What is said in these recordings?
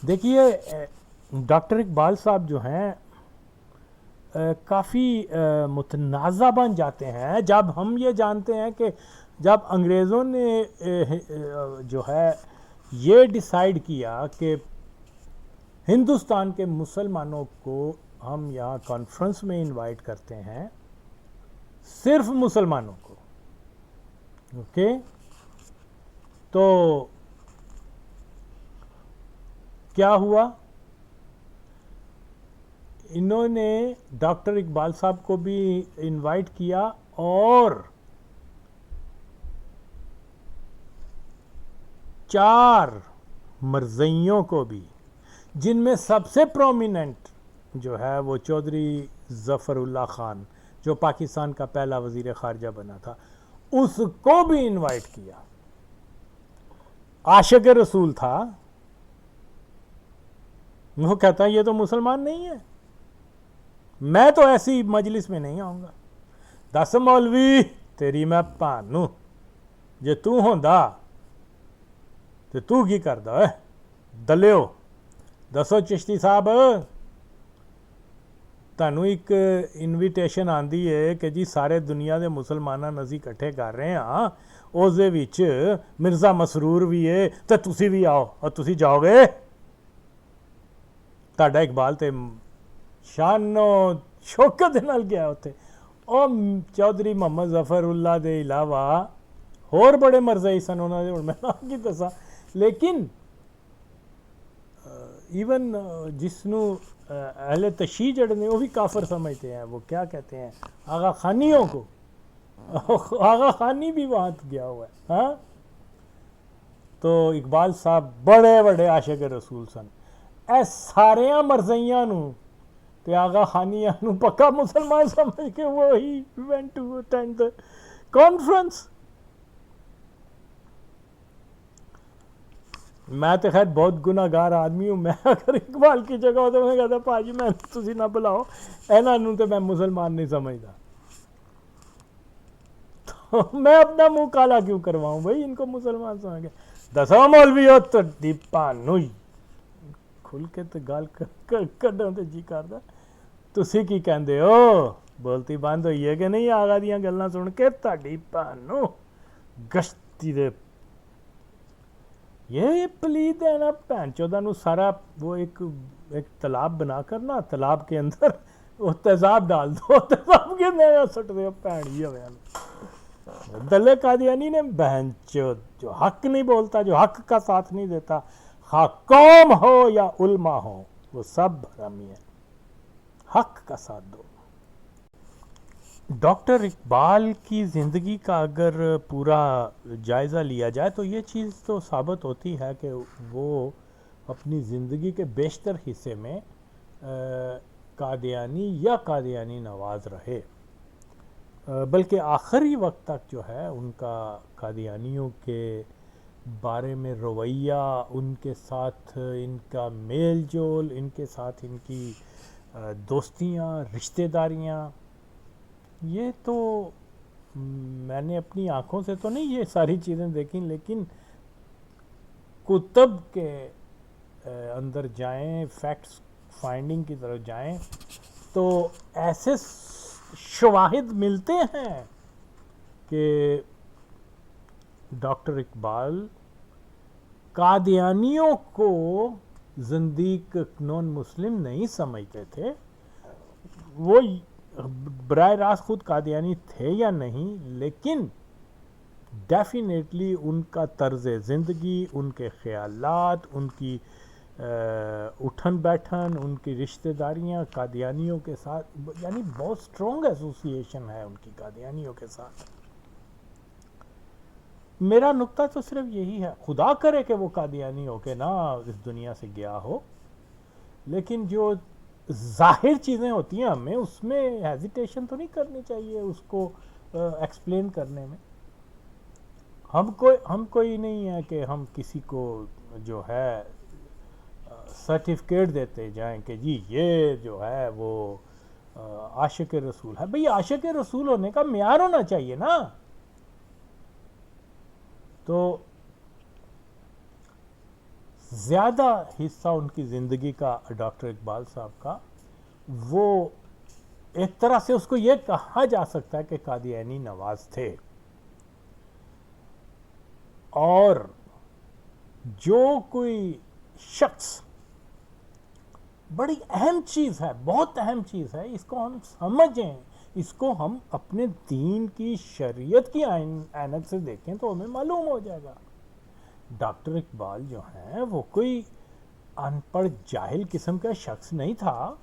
دیکھیے ڈاکٹر اقبال صاحب جو ہیں کافی متنازع بن جاتے ہیں جب ہم یہ جانتے ہیں کہ جب انگریزوں نے جو ہے یہ ڈیسائیڈ کیا کہ ہندوستان کے مسلمانوں کو ہم یہاں کانفرنس میں انوائٹ کرتے ہیں، صرف مسلمانوں کو، اوکے، تو کیا ہوا؟ انہوں نے ڈاکٹر اقبال صاحب کو بھی انوائٹ کیا اور 4 مرزائیوں کو بھی، جن میں سب سے پرومیننٹ جو ہے وہ چودھری ظفر اللہ خان جو پاکستان کا پہلا وزیر خارجہ بنا تھا، اس کو بھی انوائٹ کیا۔ عاشق رسول تھا، وہ کہتا ہے یہ تو مسلمان نہیں ہے، میں تو ایسی مجلس میں نہیں آؤں گا۔ دس مولوی تیری میں پانوں جے تو ہوندا تے تو کی کردا ہے دلیو، دسو چشتی صاحب تانوں ایک انویٹیشن آندی ہے کہ جی سارے دنیا دے مسلماناں نزی کٹھے کر رہے ہاں، اس دے وچ مرزا مسرور بھی ہے تے تسی بھی آؤ، اور تسی جاؤ گے؟ تہاڈا اقبال تے شان و شوکت دے نال گیا ہوتے، اور چودھری محمد ظفر اللہ دے علاوہ اور بڑے مرزائی سن، انہوں نے میں نام کی دسا، لیکن ایون جس نو اہل تشیع جڑے نے وہ بھی کافر سمجھتے ہیں، وہ کیا کہتے ہیں آغا خانیوں کو، آغا خانی بھی وہاں گیا ہوا ہے ہاں۔ تو اقبال صاحب بڑے بڑے عاشق رسول سن، اے ساریاں مرزائیاں نو تے آغا خانیاں نو پکا مسلمان سمجھ کے وہی went to attend the conference۔ میں تو خیر بہت گناہ گار آدمی ہوں، میں اگر اقبال کی جگہ ہو تو میں کہتا پاجی میں تسی نہ بلاؤ اینا نو تو میں مسلمان نہیں سمجھتا، تو میں اپنا منہ کالا کیوں کرواؤں بھائی ان کو مسلمان سمجھ کے۔ دسو مولوی ہو تو دیپانو کھل کے تو گال کڈوں تے جی کردا، تسی کی کہندے ہو؟ بولتی بند ہوئی ہے کہ نہیں آغا دیاں گلاں سن کے؟ تہاڈی بھانو گشتی دے یہ پلید ہے نا بہن چودہ نو سارا وہ ایک تالاب بنا کر نا، تالاب کے اندر وہ تیزاب ڈال دو، تیزاب کے اندر سٹ دو بہن ہی ہوئے۔ دلے قادیانی نے بہن چود جو حق نہیں بولتا، جو حق کا ساتھ نہیں دیتا، خواہ قوم ہو یا علماء ہو، وہ سب حرامی ہے، حق کا ساتھ دو۔ ڈاکٹر اقبال کی زندگی کا اگر پورا جائزہ لیا جائے تو یہ چیز تو ثابت ہوتی ہے کہ وہ اپنی زندگی کے بیشتر حصے میں قادیانی یا قادیانی نواز رہے، بلکہ آخری وقت تک جو ہے ان کا قادیانیوں کے بارے میں رویہ، ان کے ساتھ ان کا میل جول، ان کے ساتھ ان کی دوستیاں، رشتہ داریاں، یہ تو میں نے اپنی آنکھوں سے تو نہیں یہ ساری چیزیں دیکھیں، لیکن کتب کے اندر جائیں، فیکٹس فائنڈنگ کی طرف جائیں تو ایسے شواہد ملتے ہیں کہ ڈاکٹر اقبال قادیانیوں کو زندیق نون مسلم نہیں سمجھتے تھے، وہ براہ راست خود قادیانی تھے یا نہیں، لیکن ڈیفینیٹلی ان کا طرز زندگی، ان کے خیالات، ان کی اٹھن بیٹھن، ان کی رشتہ داریاں قادیانیوں کے ساتھ، یعنی بہت سٹرونگ ایسوسیشن ہے ان کی قادیانیوں کے ساتھ۔ میرا نقطہ تو صرف یہی ہے، خدا کرے کہ وہ قادیانی ہو کے نہ اس دنیا سے گیا ہو، لیکن جو ظاہر چیزیں ہوتی ہیں ہمیں اس میں ہیزیٹیشن تو نہیں کرنی چاہیے اس کو ایکسپلین کرنے میں۔ ہم کوئی نہیں ہے کہ ہم کسی کو جو ہے سرٹیفکیٹ دیتے جائیں کہ جی یہ جو ہے وہ عاشق رسول ہے۔ بھئی عاشق رسول ہونے کا معیار ہونا چاہیے نا۔ تو زیادہ حصہ ان کی زندگی کا ڈاکٹر اقبال صاحب کا وہ ایک طرح سے اس کو یہ کہا جا سکتا ہے کہ قادیانی نواز تھے. اور جو کوئی شخص، بڑی اہم چیز ہے، بہت اہم چیز ہے، اس کو ہم سمجھیں، اس کو ہم اپنے دین کی شریعت کی عینک سے دیکھیں تو ہمیں معلوم ہو جائے گا. ڈاکٹر اقبال جو ہیں وہ کوئی ان پڑھ جاہل قسم کا شخص نہیں تھا،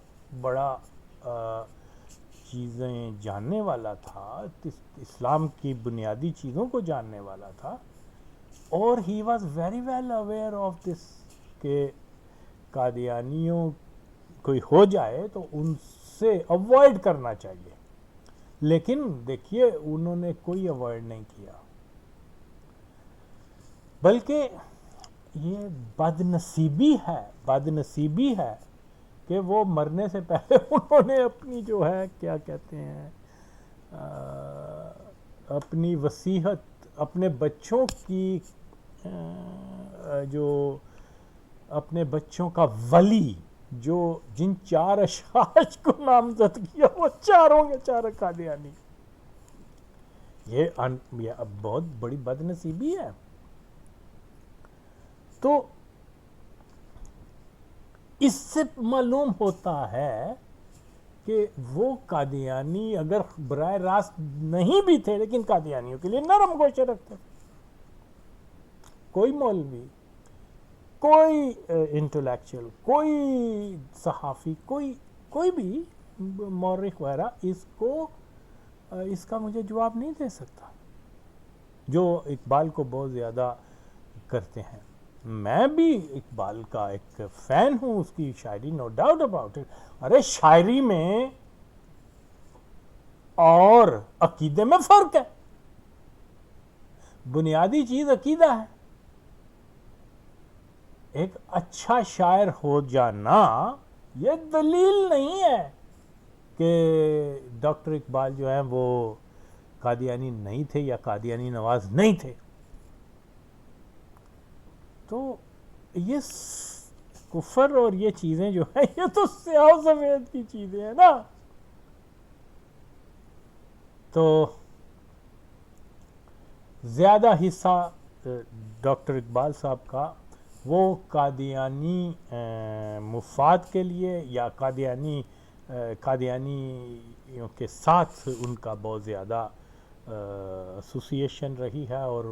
بڑا چیزیں جاننے والا تھا، اسلام کی بنیادی چیزوں کو جاننے والا تھا. اور he was very well aware of this کہ قادیانیوں کوئی ہو جائے تو ان سے اوائڈ کرنا چاہیے. لیکن دیکھیے انہوں نے کوئی اوائڈ نہیں کیا، بلکہ یہ بدنصیبی ہے کہ وہ مرنے سے پہلے انہوں نے اپنی جو ہے کیا کہتے ہیں اپنی وصیت اپنے بچوں کی جو اپنے بچوں کا ولی جو جن 4 اشخاص کو نامزد کیا وہ چاروں کے 4 قادیانی. یہ بہت بڑی بدنصیبی ہے. تو اس سے معلوم ہوتا ہے کہ وہ قادیانی اگر براہ راست نہیں بھی تھے لیکن قادیانیوں کے لیے نرم گوشے رکھتے تھے. کوئی مولوی، کوئی انٹلیکچوئل، کوئی صحافی، کوئی بھی مورخ وغیرہ اس کا مجھے جواب نہیں دے سکتا جو اقبال کو بہت زیادہ کرتے ہیں. میں بھی اقبال کا ایک فین ہوں، اس کی شاعری، نو ڈاؤٹ اباؤٹ اٹ. ارے شاعری میں اور عقیدے میں فرق ہے. بنیادی چیز عقیدہ ہے. ایک اچھا شاعر ہو جانا یہ دلیل نہیں ہے کہ ڈاکٹر اقبال جو ہیں وہ قادیانی نہیں تھے یا قادیانی نواز نہیں تھے. تو یہ کفر اور یہ چیزیں جو ہیں یہ تو سیاہ و سفید کی چیزیں ہیں نا. تو زیادہ حصہ ڈاکٹر اقبال صاحب کا وہ قادیانی مفاد کے لیے یا قادیانیوں کے ساتھ ان کا بہت زیادہ ایسوسیشن رہی ہے اور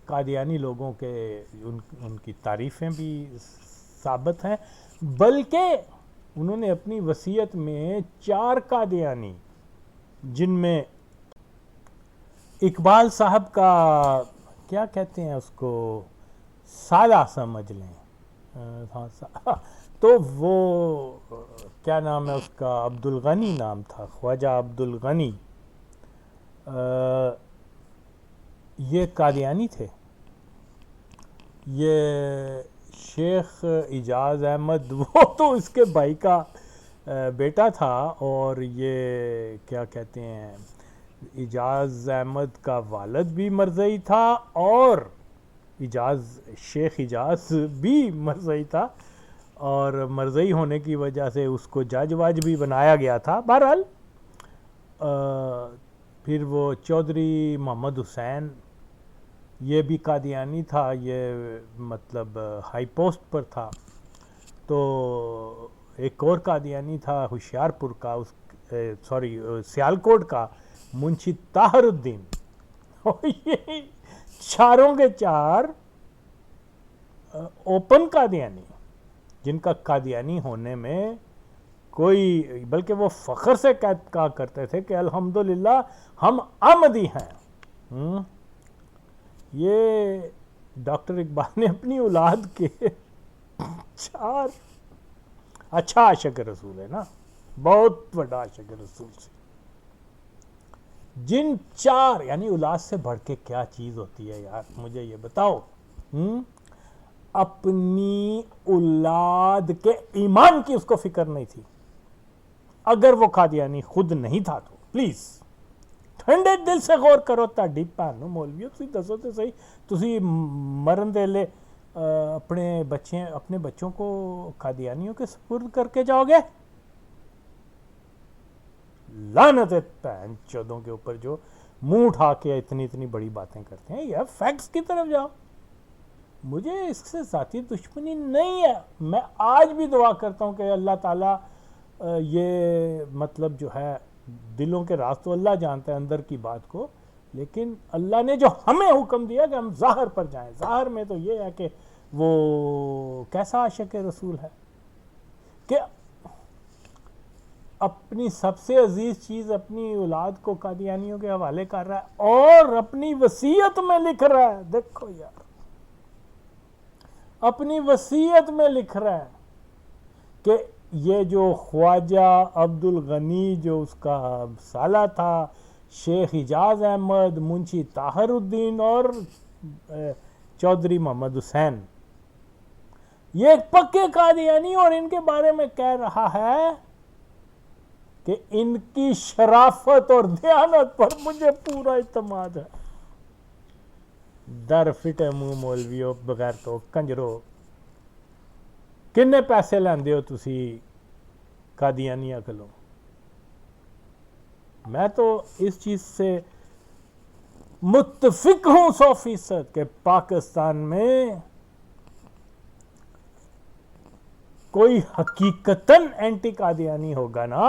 قادیانی لوگوں کے ان کی تعریفیں بھی ثابت ہیں. بلکہ انہوں نے اپنی وصیت میں 4 قادیانی، جن میں اقبال صاحب کا کیا کہتے ہیں اس کو سالہ سمجھ لیں، تو وہ کیا نام ہے اس کا، عبد الغنی نام تھا، خواجہ عبد الغنی، یہ قادیانی تھے. یہ شیخ اعجاز احمد وہ تو اس کے بھائی کا بیٹا تھا، اور یہ کیا کہتے ہیں اعجاز احمد کا والد بھی مرزئی تھا اور شیخ اعجاز بھی مرزئی تھا، اور مرزئی ہونے کی وجہ سے اس کو جج واج بھی بنایا گیا تھا. بہرحال پھر وہ چودھری محمد حسین یہ بھی قادیانی تھا، یہ مطلب ہائی پوسٹ پر تھا. تو ایک اور قادیانی تھا ہوشیارپور کا، سیالکوٹ کا منشی طاہر الدین. اور یہ چاروں کے 4 اوپن قادیانی، جن کا قادیانی ہونے میں کوئی، بلکہ وہ فخر سے کہا کرتے تھے کہ الحمدللہ ہم احمدی ہیں. یہ ڈاکٹر اقبال نے اپنی اولاد کے 4 اچھا عاشق رسول ہے نا، بہت بڑا عاشق رسول سے، جن 4 یعنی اولاد سے بڑھ کے کیا چیز ہوتی ہے یار، مجھے یہ بتاؤ. اپنی اولاد کے ایمان کی اس کو فکر نہیں تھی. اگر وہ قادیانی خود نہیں تھا تو پلیز ٹھنڈے دل سے غور کرو. تاڈی بھن نوں مولویو تسی دسو تے صحیح، تسی مرن دے لے اپنے بچوں کو قادیانیوں کے سپرد کر کے جاؤ گے؟ لعنت ہے پہن چودوں کے اوپر جو منہ اٹھا کے اتنی بڑی باتیں کرتے ہیں. یا فیکٹس کی طرف جاؤ. مجھے اس سے ذاتی دشمنی نہیں ہے. میں آج بھی دعا کرتا ہوں کہ اللہ تعالیٰ یہ مطلب جو ہے دلوں کے راز تو اللہ جانتا ہے اندر کی بات کو، لیکن اللہ نے جو ہمیں حکم دیا کہ ہم ظاہر پر جائیں، ظاہر میں تو یہ ہے کہ وہ کیسا عاشق رسول ہے کہ اپنی سب سے عزیز چیز اپنی اولاد کو قادیانیوں کے حوالے کر رہا ہے اور اپنی وصیت میں لکھ رہا ہے. دیکھو یار، اپنی وصیت میں لکھ رہا ہے کہ یہ جو خواجہ عبد الغنی جو اس کا سالہ تھا، شیخ اعجاز احمد، منشی طاہر الدین اور چودھری محمد حسین، یہ ایک پکے قادیانی، اور ان کے بارے میں کہہ رہا ہے کہ ان کی شرافت اور دیانت پر مجھے پورا اعتماد ہے. در فٹے منہ مولویو، بغیر تو کنجرو، کنے پیسے لیندے ہو تسی قادیانیاں کلو؟ میں تو اس چیز سے متفق ہوں 100% کہ پاکستان میں کوئی حقیقتاً اینٹی قادیانی ہوگا نا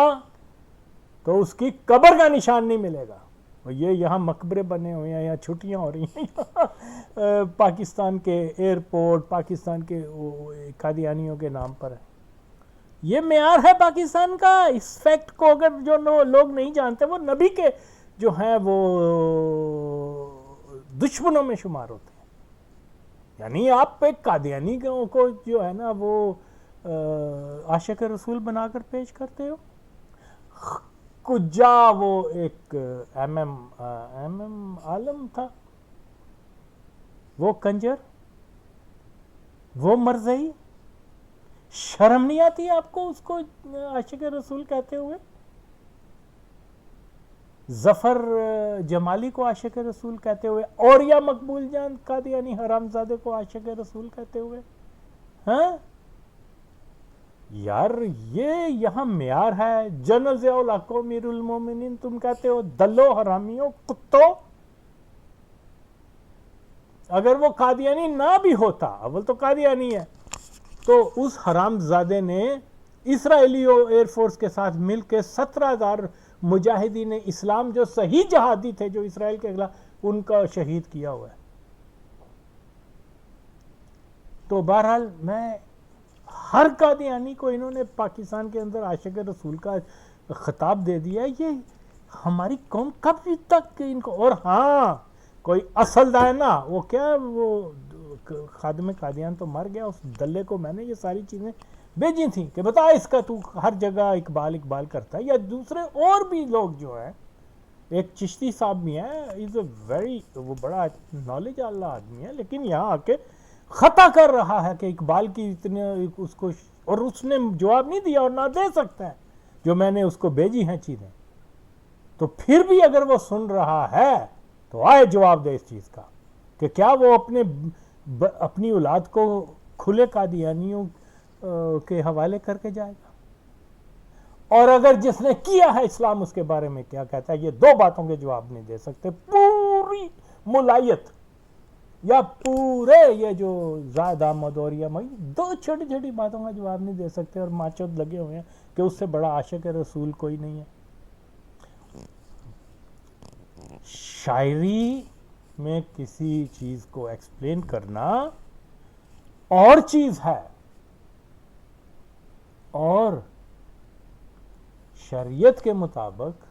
تو اس کی قبر کا نشان نہیں ملے گا. یہ یہاں مقبرے بنے ہوئے ہیں، یہاں چھٹیاں ہو رہی ہیں پاکستان کے ایئرپورٹ پاکستان کے قادیانیوں کے نام پر ہے. یہ معیار ہے پاکستان کا. اس فیکٹ کو اگر جو لوگ نہیں جانتے، وہ نبی کے جو ہیں وہ دشمنوں میں شمار ہوتے ہیں. یعنی آپ ایک قادیانی کو جو ہے نا وہ عاشق رسول بنا کر پیش کرتے ہو. کجا وہ ایک ایم ایم عالم تھا، وہ کنجر، وہ مرزئی، شرم نہیں آتی آپ کو اس کو عاشق رسول کہتے ہوئے؟ ظفر جمالی کو عاشق رسول کہتے ہوئے، اور یا مقبول جان قادیانی حرامزادے کو عاشق رسول کہتے ہوئے؟ ہاں یار، یہ یہاں معیار ہے. جنرل ضیاء الحق کو امیر المومنین تم کہتے ہو. دلو، حرامیوں، کتو. اگر وہ قادیانی نہ بھی ہوتا، اول تو قادیانی ہے، تو اس حرام زادے نے اسرائیلی ایئر فورس کے ساتھ مل کے 17,000 مجاہدین اسلام جو صحیح جہادی تھے جو اسرائیل کے خلاف، ان کا شہید کیا ہوا ہے. تو بہرحال میں ہر قادیانی کو انہوں نے پاکستان کے اندر عاشق رسول کا خطاب دے دیا. یہ ہماری قوم کب تک ان کو، اور ہاں کوئی اصل دا ہے نا، وہ کیا وہ خادم قادیان تو مر گیا، اس دلے کو میں نے یہ ساری چیزیں بھیجی تھیں کہ بتا اس کا تو ہر جگہ اقبال کرتا ہے. یا دوسرے اور بھی لوگ جو ہیں، ایک چشتی صاحب بھی ہیں، وہ بڑا نالج والا آدمی ہے، لیکن یہاں آ کے خطا کر رہا ہے کہ اقبال کی اتنے اس کو، اور اس نے جواب نہیں دیا اور نہ دے سکتا ہے جو میں نے اس کو بھیجی ہیں چیزیں. تو پھر بھی اگر وہ سن رہا ہے تو آئے جواب دے اس چیز کا کہ کیا وہ اپنی اولاد کو کھلے قادیانیوں کے حوالے کر کے جائے گا؟ اور اگر جس نے کیا ہے اسلام اس کے بارے میں کیا کہتا ہے؟ یہ دو باتوں کے جواب نہیں دے سکتے. پوری ملائت یا پورے یہ جو زائد احمد اور یا دو چھوٹی چھوٹی باتوں کا جواب نہیں دے سکتے، اور ماچود لگے ہوئے ہیں کہ اس سے بڑا عاشق رسول کوئی نہیں ہے. شاعری میں کسی چیز کو ایکسپلین کرنا اور چیز ہے، اور شریعت کے مطابق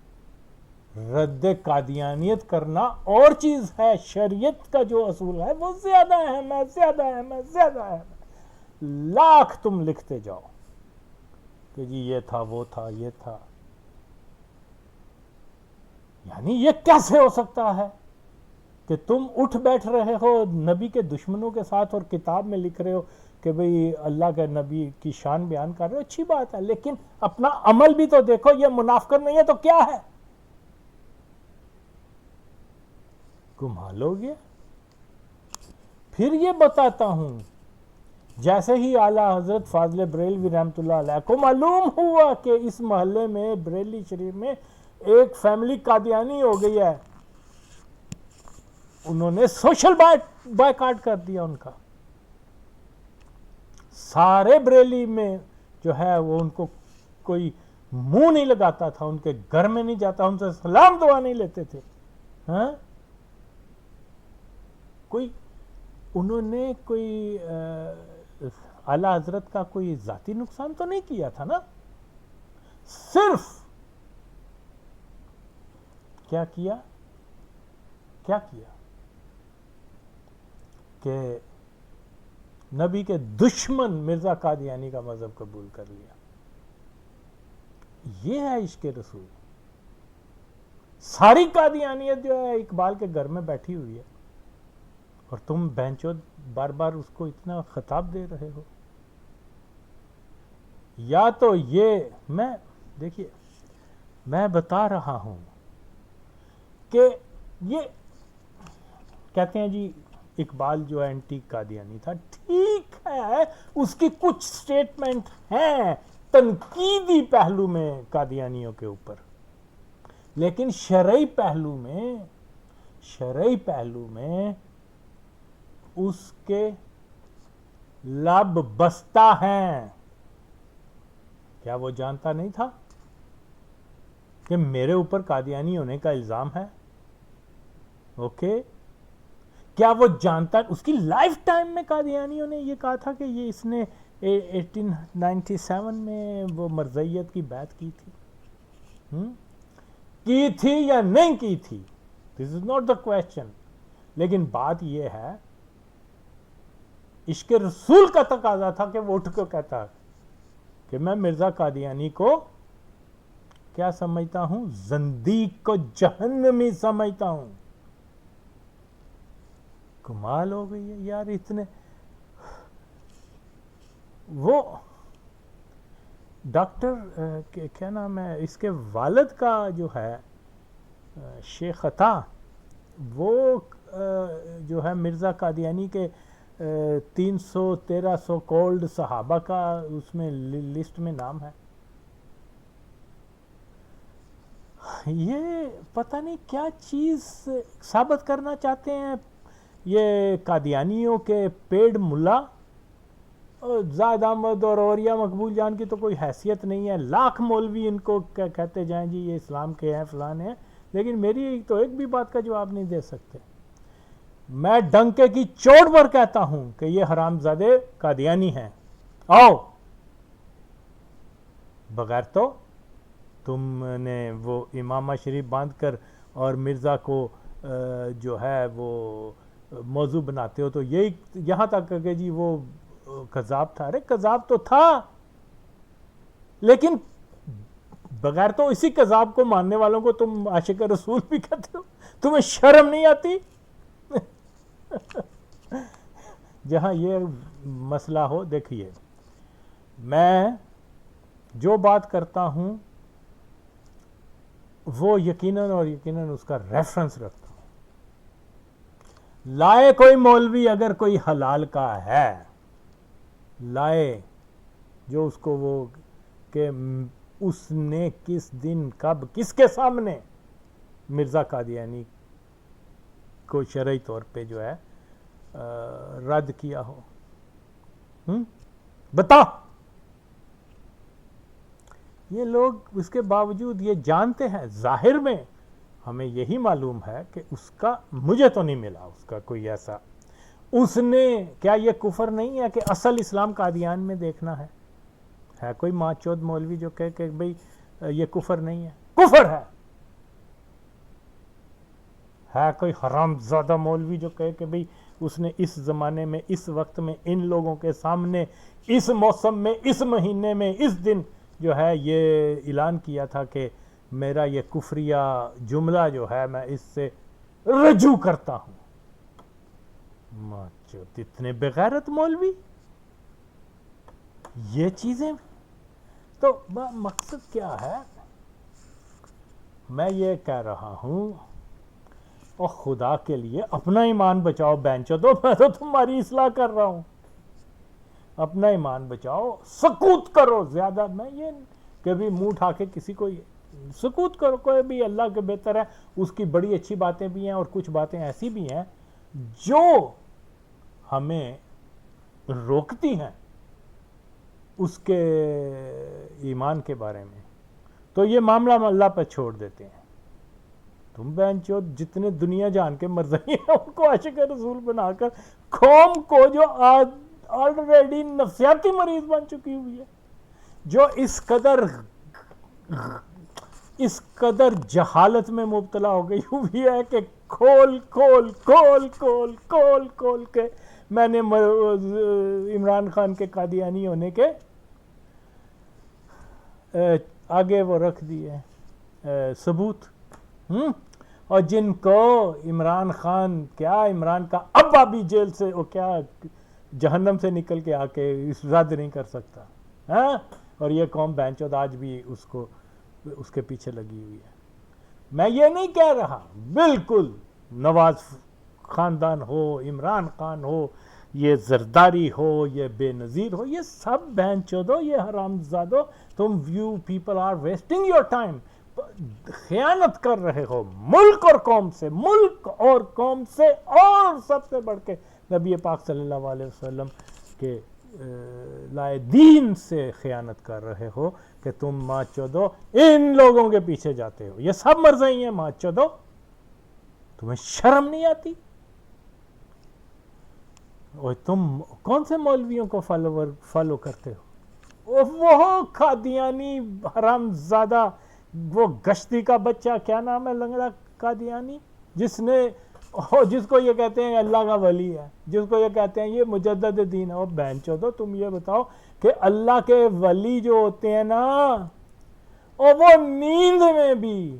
رد قادیانیت کرنا اور چیز ہے. شریعت کا جو اصول ہے وہ زیادہ اہم ہے، زیادہ اہم ہے، زیادہ اہم ہے. لاکھ تم لکھتے جاؤ کہ جی یہ تھا، وہ تھا، یہ تھا. یعنی یہ کیسے ہو سکتا ہے کہ تم اٹھ بیٹھ رہے ہو نبی کے دشمنوں کے ساتھ اور کتاب میں لکھ رہے ہو کہ بھئی اللہ کے نبی کی شان بیان کر رہے ہو، اچھی بات ہے، لیکن اپنا عمل بھی تو دیکھو. یہ منافقت نہیں ہے تو کیا ہے؟ کمال ہو گیا. پھر یہ بتاتا ہوں جیسے ہی اعلیٰ حضرت فاضل بریلوی رحمۃ اللہ علیہ کو معلوم ہوا کہ اس محلے میں بریلی شریف میں ایک فیملی قادیانی ہو گئی ہے، انہوں نے سوشل بائیکاٹ کر دیا ان کا. سارے بریلی میں جو ہے وہ ان کو کوئی منہ نہیں لگاتا تھا، ان کے گھر میں نہیں جاتا، ان سے سلام دعا نہیں لیتے تھے. ہاں کوئی انہوں نے کوئی اعلیٰ حضرت کا کوئی ذاتی نقصان تو نہیں کیا تھا نا، صرف کیا کیا کہ نبی کے دشمن مرزا قادیانی کا مذہب قبول کر لیا. یہ ہے عشق رسول. ساری قادیانیت جو ہے اقبال کے گھر میں بیٹھی ہوئی ہے اور تم بہنچود بار بار اس کو اتنا خطاب دے رہے ہو. یا تو یہ دیکھیے میں بتا رہا ہوں کہ یہ کہتے ہیں جی اقبال جو اینٹی قادیانی تھا، ٹھیک ہے اس کی کچھ سٹیٹمنٹ ہیں تنقیدی پہلو میں قادیانیوں کے اوپر، لیکن شرعی پہلو میں اس کے لب بستہ ہیں. کیا وہ جانتا نہیں تھا کہ میرے اوپر قادیانی ہونے کا الزام ہے؟ اوکے کیا وہ جانتا؟ اس کی لائف ٹائم میں قادیانیوں نے یہ کہا تھا کہ یہ اس نے 1897 میں وہ مرزیت کی بات کی تھی یا نہیں کی تھی، دس از ناٹ دا کویسچن. لیکن بات یہ ہے عشق رسول کا تقاضا تھا کہ وہ اٹھ کے کہتا کہ میں مرزا قادیانی کو کیا سمجھتا ہوں؟ زندیق کو جہنمی سمجھتا ہوں. کمال ہو گئی ہے یار. اتنے وہ ڈاکٹر کیا نام ہے اس کے والد کا جو ہے شیخ عطا، وہ جو ہے مرزا قادیانی کے 300-1300 کولڈ صحابہ کا اس میں لسٹ میں نام ہے. یہ پتہ نہیں کیا چیز ثابت کرنا چاہتے ہیں یہ قادیانیوں کے پیڈ ملا. زاہد احمد اور اوریہ مقبول جان کی تو کوئی حیثیت نہیں ہے، لاکھ مولوی ان کو کہتے جائیں جی یہ اسلام کے ہیں فلان ہیں، لیکن میری تو ایک بھی بات کا جواب نہیں دے سکتے. میں ڈنکے کی چوٹ پر کہتا ہوں کہ یہ حرامزادے قادیانی ہیں. آؤ بغیر تو تم نے وہ امامہ شریف باندھ کر اور مرزا کو جو ہے وہ موضوع بناتے ہو تو یہی یہاں تک کہ جی وہ کذاب تھا. ارے کذاب تو تھا، لیکن بغیر تو اسی کذاب کو ماننے والوں کو تم عاشق رسول بھی کہتے ہو. تمہیں شرم نہیں آتی؟ جہاں یہ مسئلہ ہو، دیکھیے میں جو بات کرتا ہوں وہ یقیناً اس کا ریفرنس رکھتا ہوں. لائے کوئی مولوی اگر کوئی حلال کا ہے، لائے جو اس کو وہ کہ اس نے کس دن کب کس کے سامنے مرزا قادیانی کو شرعی طور پہ جو ہے رد کیا ہو، بتا. یہ لوگ اس کے باوجود یہ جانتے ہیں، ظاہر میں ہمیں یہی معلوم ہے کہ اس کا مجھے تو نہیں ملا اس کا کوئی ایسا. اس نے کیا یہ کفر نہیں ہے کہ اصل اسلام قادیان میں دیکھنا ہے کوئی ماں چود مولوی جو کہے کہ بھئی یہ کفر نہیں ہے؟ کفر ہے کوئی حرام زادہ مولوی جو کہے کہ بھئی اس نے اس زمانے میں اس وقت میں ان لوگوں کے سامنے اس موسم میں اس مہینے میں اس دن جو ہے یہ اعلان کیا تھا کہ میرا یہ کفریہ جملہ جو ہے میں اس سے رجوع کرتا ہوں؟ اتنے بغیرت مولوی یہ چیزیں. تو مقصد کیا ہے؟ میں یہ کہہ رہا ہوں اور خدا کے لیے اپنا ایمان بچاؤ بینچو. تو میں تو تمہاری اصلاح کر رہا ہوں. اپنا ایمان بچاؤ، سکوت کرو زیادہ. میں یہ کبھی منہ اٹھا کے کسی کو سکوت کرو، کوئی بھی اللہ کے بہتر ہے، اس کی بڑی اچھی باتیں بھی ہیں اور کچھ باتیں ایسی بھی ہیں جو ہمیں روکتی ہیں اس کے ایمان کے بارے میں. تو یہ معاملہ ہم اللہ پر چھوڑ دیتے ہیں. تم بہنچود جتنے دنیا جان کے مرضی ہیں ان کو عاشق رسول بنا کر قوم کو جو آلریڈی نفسیاتی مریض بن چکی ہوئی ہے، جو اس قدر جہالت میں مبتلا ہو گئی ہوئی ہے کہ کھول کھول کھول کھول کھول کھول کے میں نے عمران خان کے قادیانی ہونے کے آگے وہ رکھ دیے ثبوت. اور جن کو عمران خان کیا، عمران کا ابا بھی جیل سے وہ کیا جہنم سے نکل کے آ کے رد نہیں کر سکتا. اور یہ قوم بینچود آج بھی اس کے پیچھے لگی ہوئی ہے. میں یہ نہیں کہہ رہا، بالکل نواز خاندان ہو، عمران خان ہو، یہ زرداری ہو، یہ بے نظیر ہو، یہ سب بینچودو، یہ حرام زادو، تم you people are wasting your time. خیانت کر رہے ہو ملک اور قوم سے، ملک اور قوم سے، اور سب سے بڑھ کے نبی پاک صلی اللہ علیہ وسلم کے لائے دین سے خیانت کر رہے ہو کہ تم ماں چودو ان لوگوں کے پیچھے جاتے ہو. یہ سب مرضی ہیں ماں چودو، تمہیں شرم نہیں آتی؟ اور تم کون سے مولویوں کو فالو کرتے ہو؟ وہ قادیانی حرام زادہ، وہ گشتی کا بچہ، کیا نام ہے لنگڑا قادیانی، جس کو یہ کہتے ہیں اللہ کا ولی ہے، جس کو یہ کہتے ہیں یہ مجدد دین ہے. اور بہنچودو تم یہ بتاؤ کہ اللہ کے ولی جو ہوتے ہیں نا، اور وہ نیند میں بھی،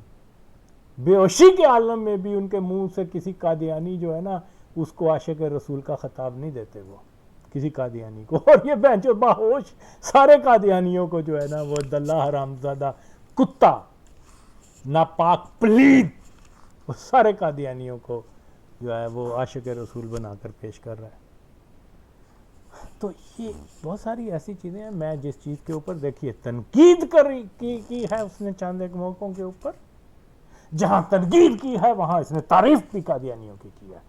بے ہوشی کے عالم میں بھی ان کے منہ سے کسی قادیانی جو ہے نا اس کو عاشق رسول کا خطاب نہیں دیتے وہ کسی قادیانی کو. اور یہ بہنچود باہوش سارے قادیانیوں کو جو ہے نا وہ دلہ حرام زادہ کتا ناپاک پلید، وہ سارے قادیانیوں کو جو ہے وہ عاشق رسول بنا کر پیش کر رہا ہے. تو یہ بہت ساری ایسی چیزیں ہیں. میں جس چیز کے اوپر دیکھیے تنقید کی ہے اس نے چاند ایک موقعوں کے اوپر، جہاں تنقید کی ہے وہاں اس نے تعریف بھی قادیانیوں کی ہے.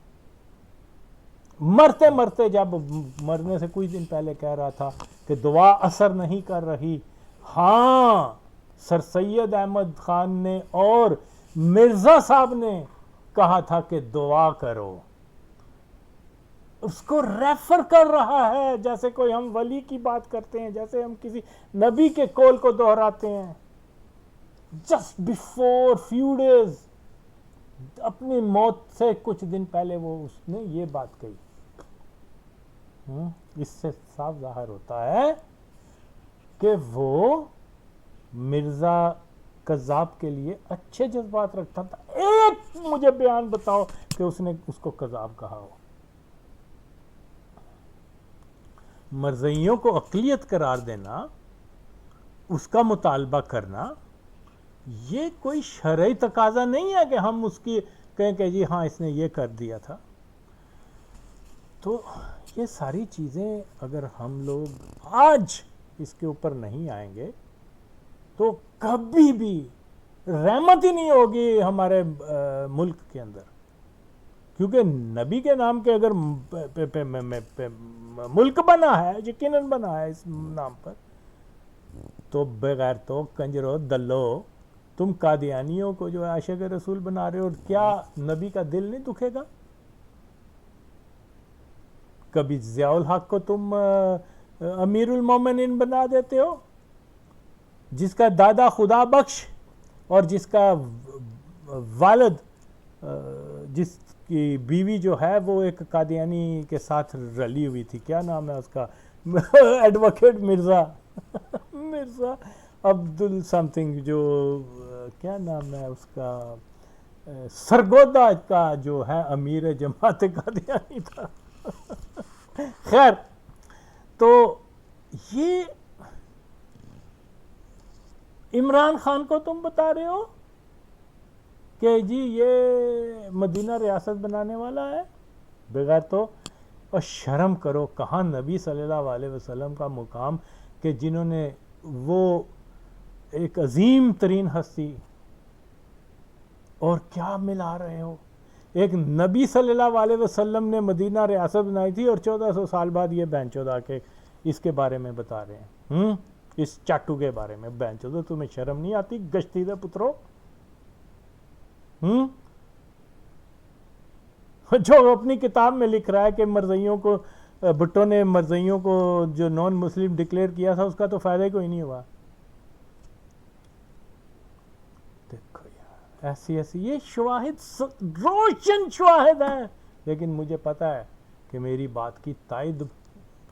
مرتے مرتے، جب مرنے سے کچھ دن پہلے کہہ رہا تھا کہ دعا اثر نہیں کر رہی. ہاں، سر سید احمد خان نے اور مرزا صاحب نے کہا تھا کہ دعا کرو. اس کو ریفر کر رہا ہے جیسے کوئی ہم ولی کی بات کرتے ہیں، جیسے ہم کسی نبی کے قول کو دہراتے ہیں. جسٹ بیفور فیو ڈیز، اپنی موت سے کچھ دن پہلے وہ اس نے یہ بات کہی. اس سے صاف ظاہر ہوتا ہے کہ وہ مرزا قذاب کے لیے اچھے جذبات رکھتا تھا. ایک مجھے بیان بتاؤ کہ اس نے اس کو قذاب کہا ہو. مرزائیوں کو اقلیت قرار دینا، اس کا مطالبہ کرنا، یہ کوئی شرعی تقاضا نہیں ہے کہ ہم اس کی کہیں کہ جی ہاں اس نے یہ کر دیا تھا. تو یہ ساری چیزیں اگر ہم لوگ آج اس کے اوپر نہیں آئیں گے تو کبھی بھی رحمت ہی نہیں ہوگی ہمارے ملک کے اندر. کیونکہ نبی کے نام کے اگر ملک بنا ہے، یقیناً بنا ہے اس نام پر، تو بغیر تو کنجرو دلو تم قادیانیوں کو جو ہے عاشق رسول بنا رہے ہو، کیا نبی کا دل نہیں دکھے گا؟ کبھی ضیاء الحق کو تم امیر المومنین بنا دیتے ہو، جس کا دادا خدا بخش اور جس کا والد، جس کی بیوی جو ہے وہ ایک قادیانی کے ساتھ رلی ہوئی تھی، کیا نام ہے اس کا، advocate Mirza Abdul some thing, جو کیا نام ہے اس کا، سرگودا کا جو ہے امیر جماعت قادیانی تھا. خیر، تو یہ عمران خان کو تم بتا رہے ہو کہ جی یہ مدینہ ریاست بنانے والا ہے، بغیر تو اور شرم کرو، کہاں نبی صلی اللہ علیہ وسلم کا مقام کہ جنہوں نے وہ ایک عظیم ترین ہستی، اور کیا ملا رہے ہو؟ ایک نبی صلی اللہ علیہ وسلم نے مدینہ ریاست بنائی تھی اور 1400 سال بعد یہ بینچود آ کے اس کے بارے میں بتا رہے ہیں، اس چاٹو کے بارے میں۔ بینچودو تمہیں شرم نہیں آتی گشتی دے پترو؟ جو اپنی کتاب میں لکھ رہا ہے کہ مرزائیوں کو، بھٹو نے مرزائیوں کو جو نان مسلم ڈکلیئر کیا تھا، اس کا تو فائدہ ہی کوئی نہیں ہوا۔ دیکھو یار، ایسی یہ شواہد روشن شواہد ہیں، لیکن مجھے پتا ہے کہ میری بات کی تائید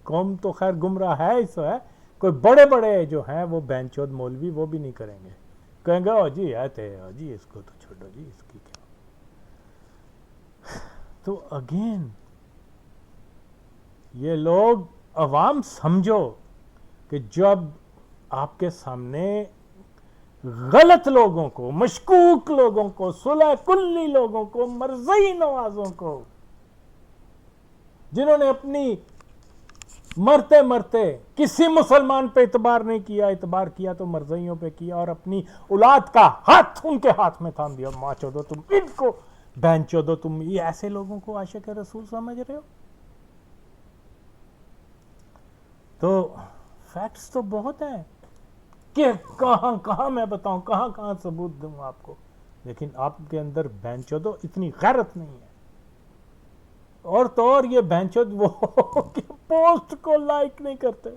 قوم تو خیر گمراہ ہے، اس ہے کوئی بڑے بڑے جو ہیں وہ بینچود مولوی وہ بھی نہیں کریں گے، کہیں گے او جی ہے تھے، جی اس کو تو چھوڑو جی، اس کی کیا۔ تو اگین یہ لوگ عوام سمجھو کہ جب آپ کے سامنے غلط لوگوں کو، مشکوک لوگوں کو، صلح کلی لوگوں کو، مرزئی نوازوں کو، جنہوں نے اپنی مرتے مرتے کسی مسلمان پہ اعتبار نہیں کیا، اعتبار کیا تو مرزئیوں پہ کیا، اور اپنی اولاد کا ہاتھ ان کے ہاتھ میں تھام دیا، ماں چودو تم ان کو، بہن چودو تم، یہ ایسے لوگوں کو عاشق رسول سمجھ رہے ہو؟ تو فیکٹس تو بہت ہیں کہ کہاں کہاں میں بتاؤں، کہاں کہاں ثبوت دوں آپ کو، لیکن آپ کے اندر بہن چودو اتنی غیرت نہیں ہے۔ اور تو اور یہ بہنچود وہ پوسٹ کو لائک نہیں کرتے،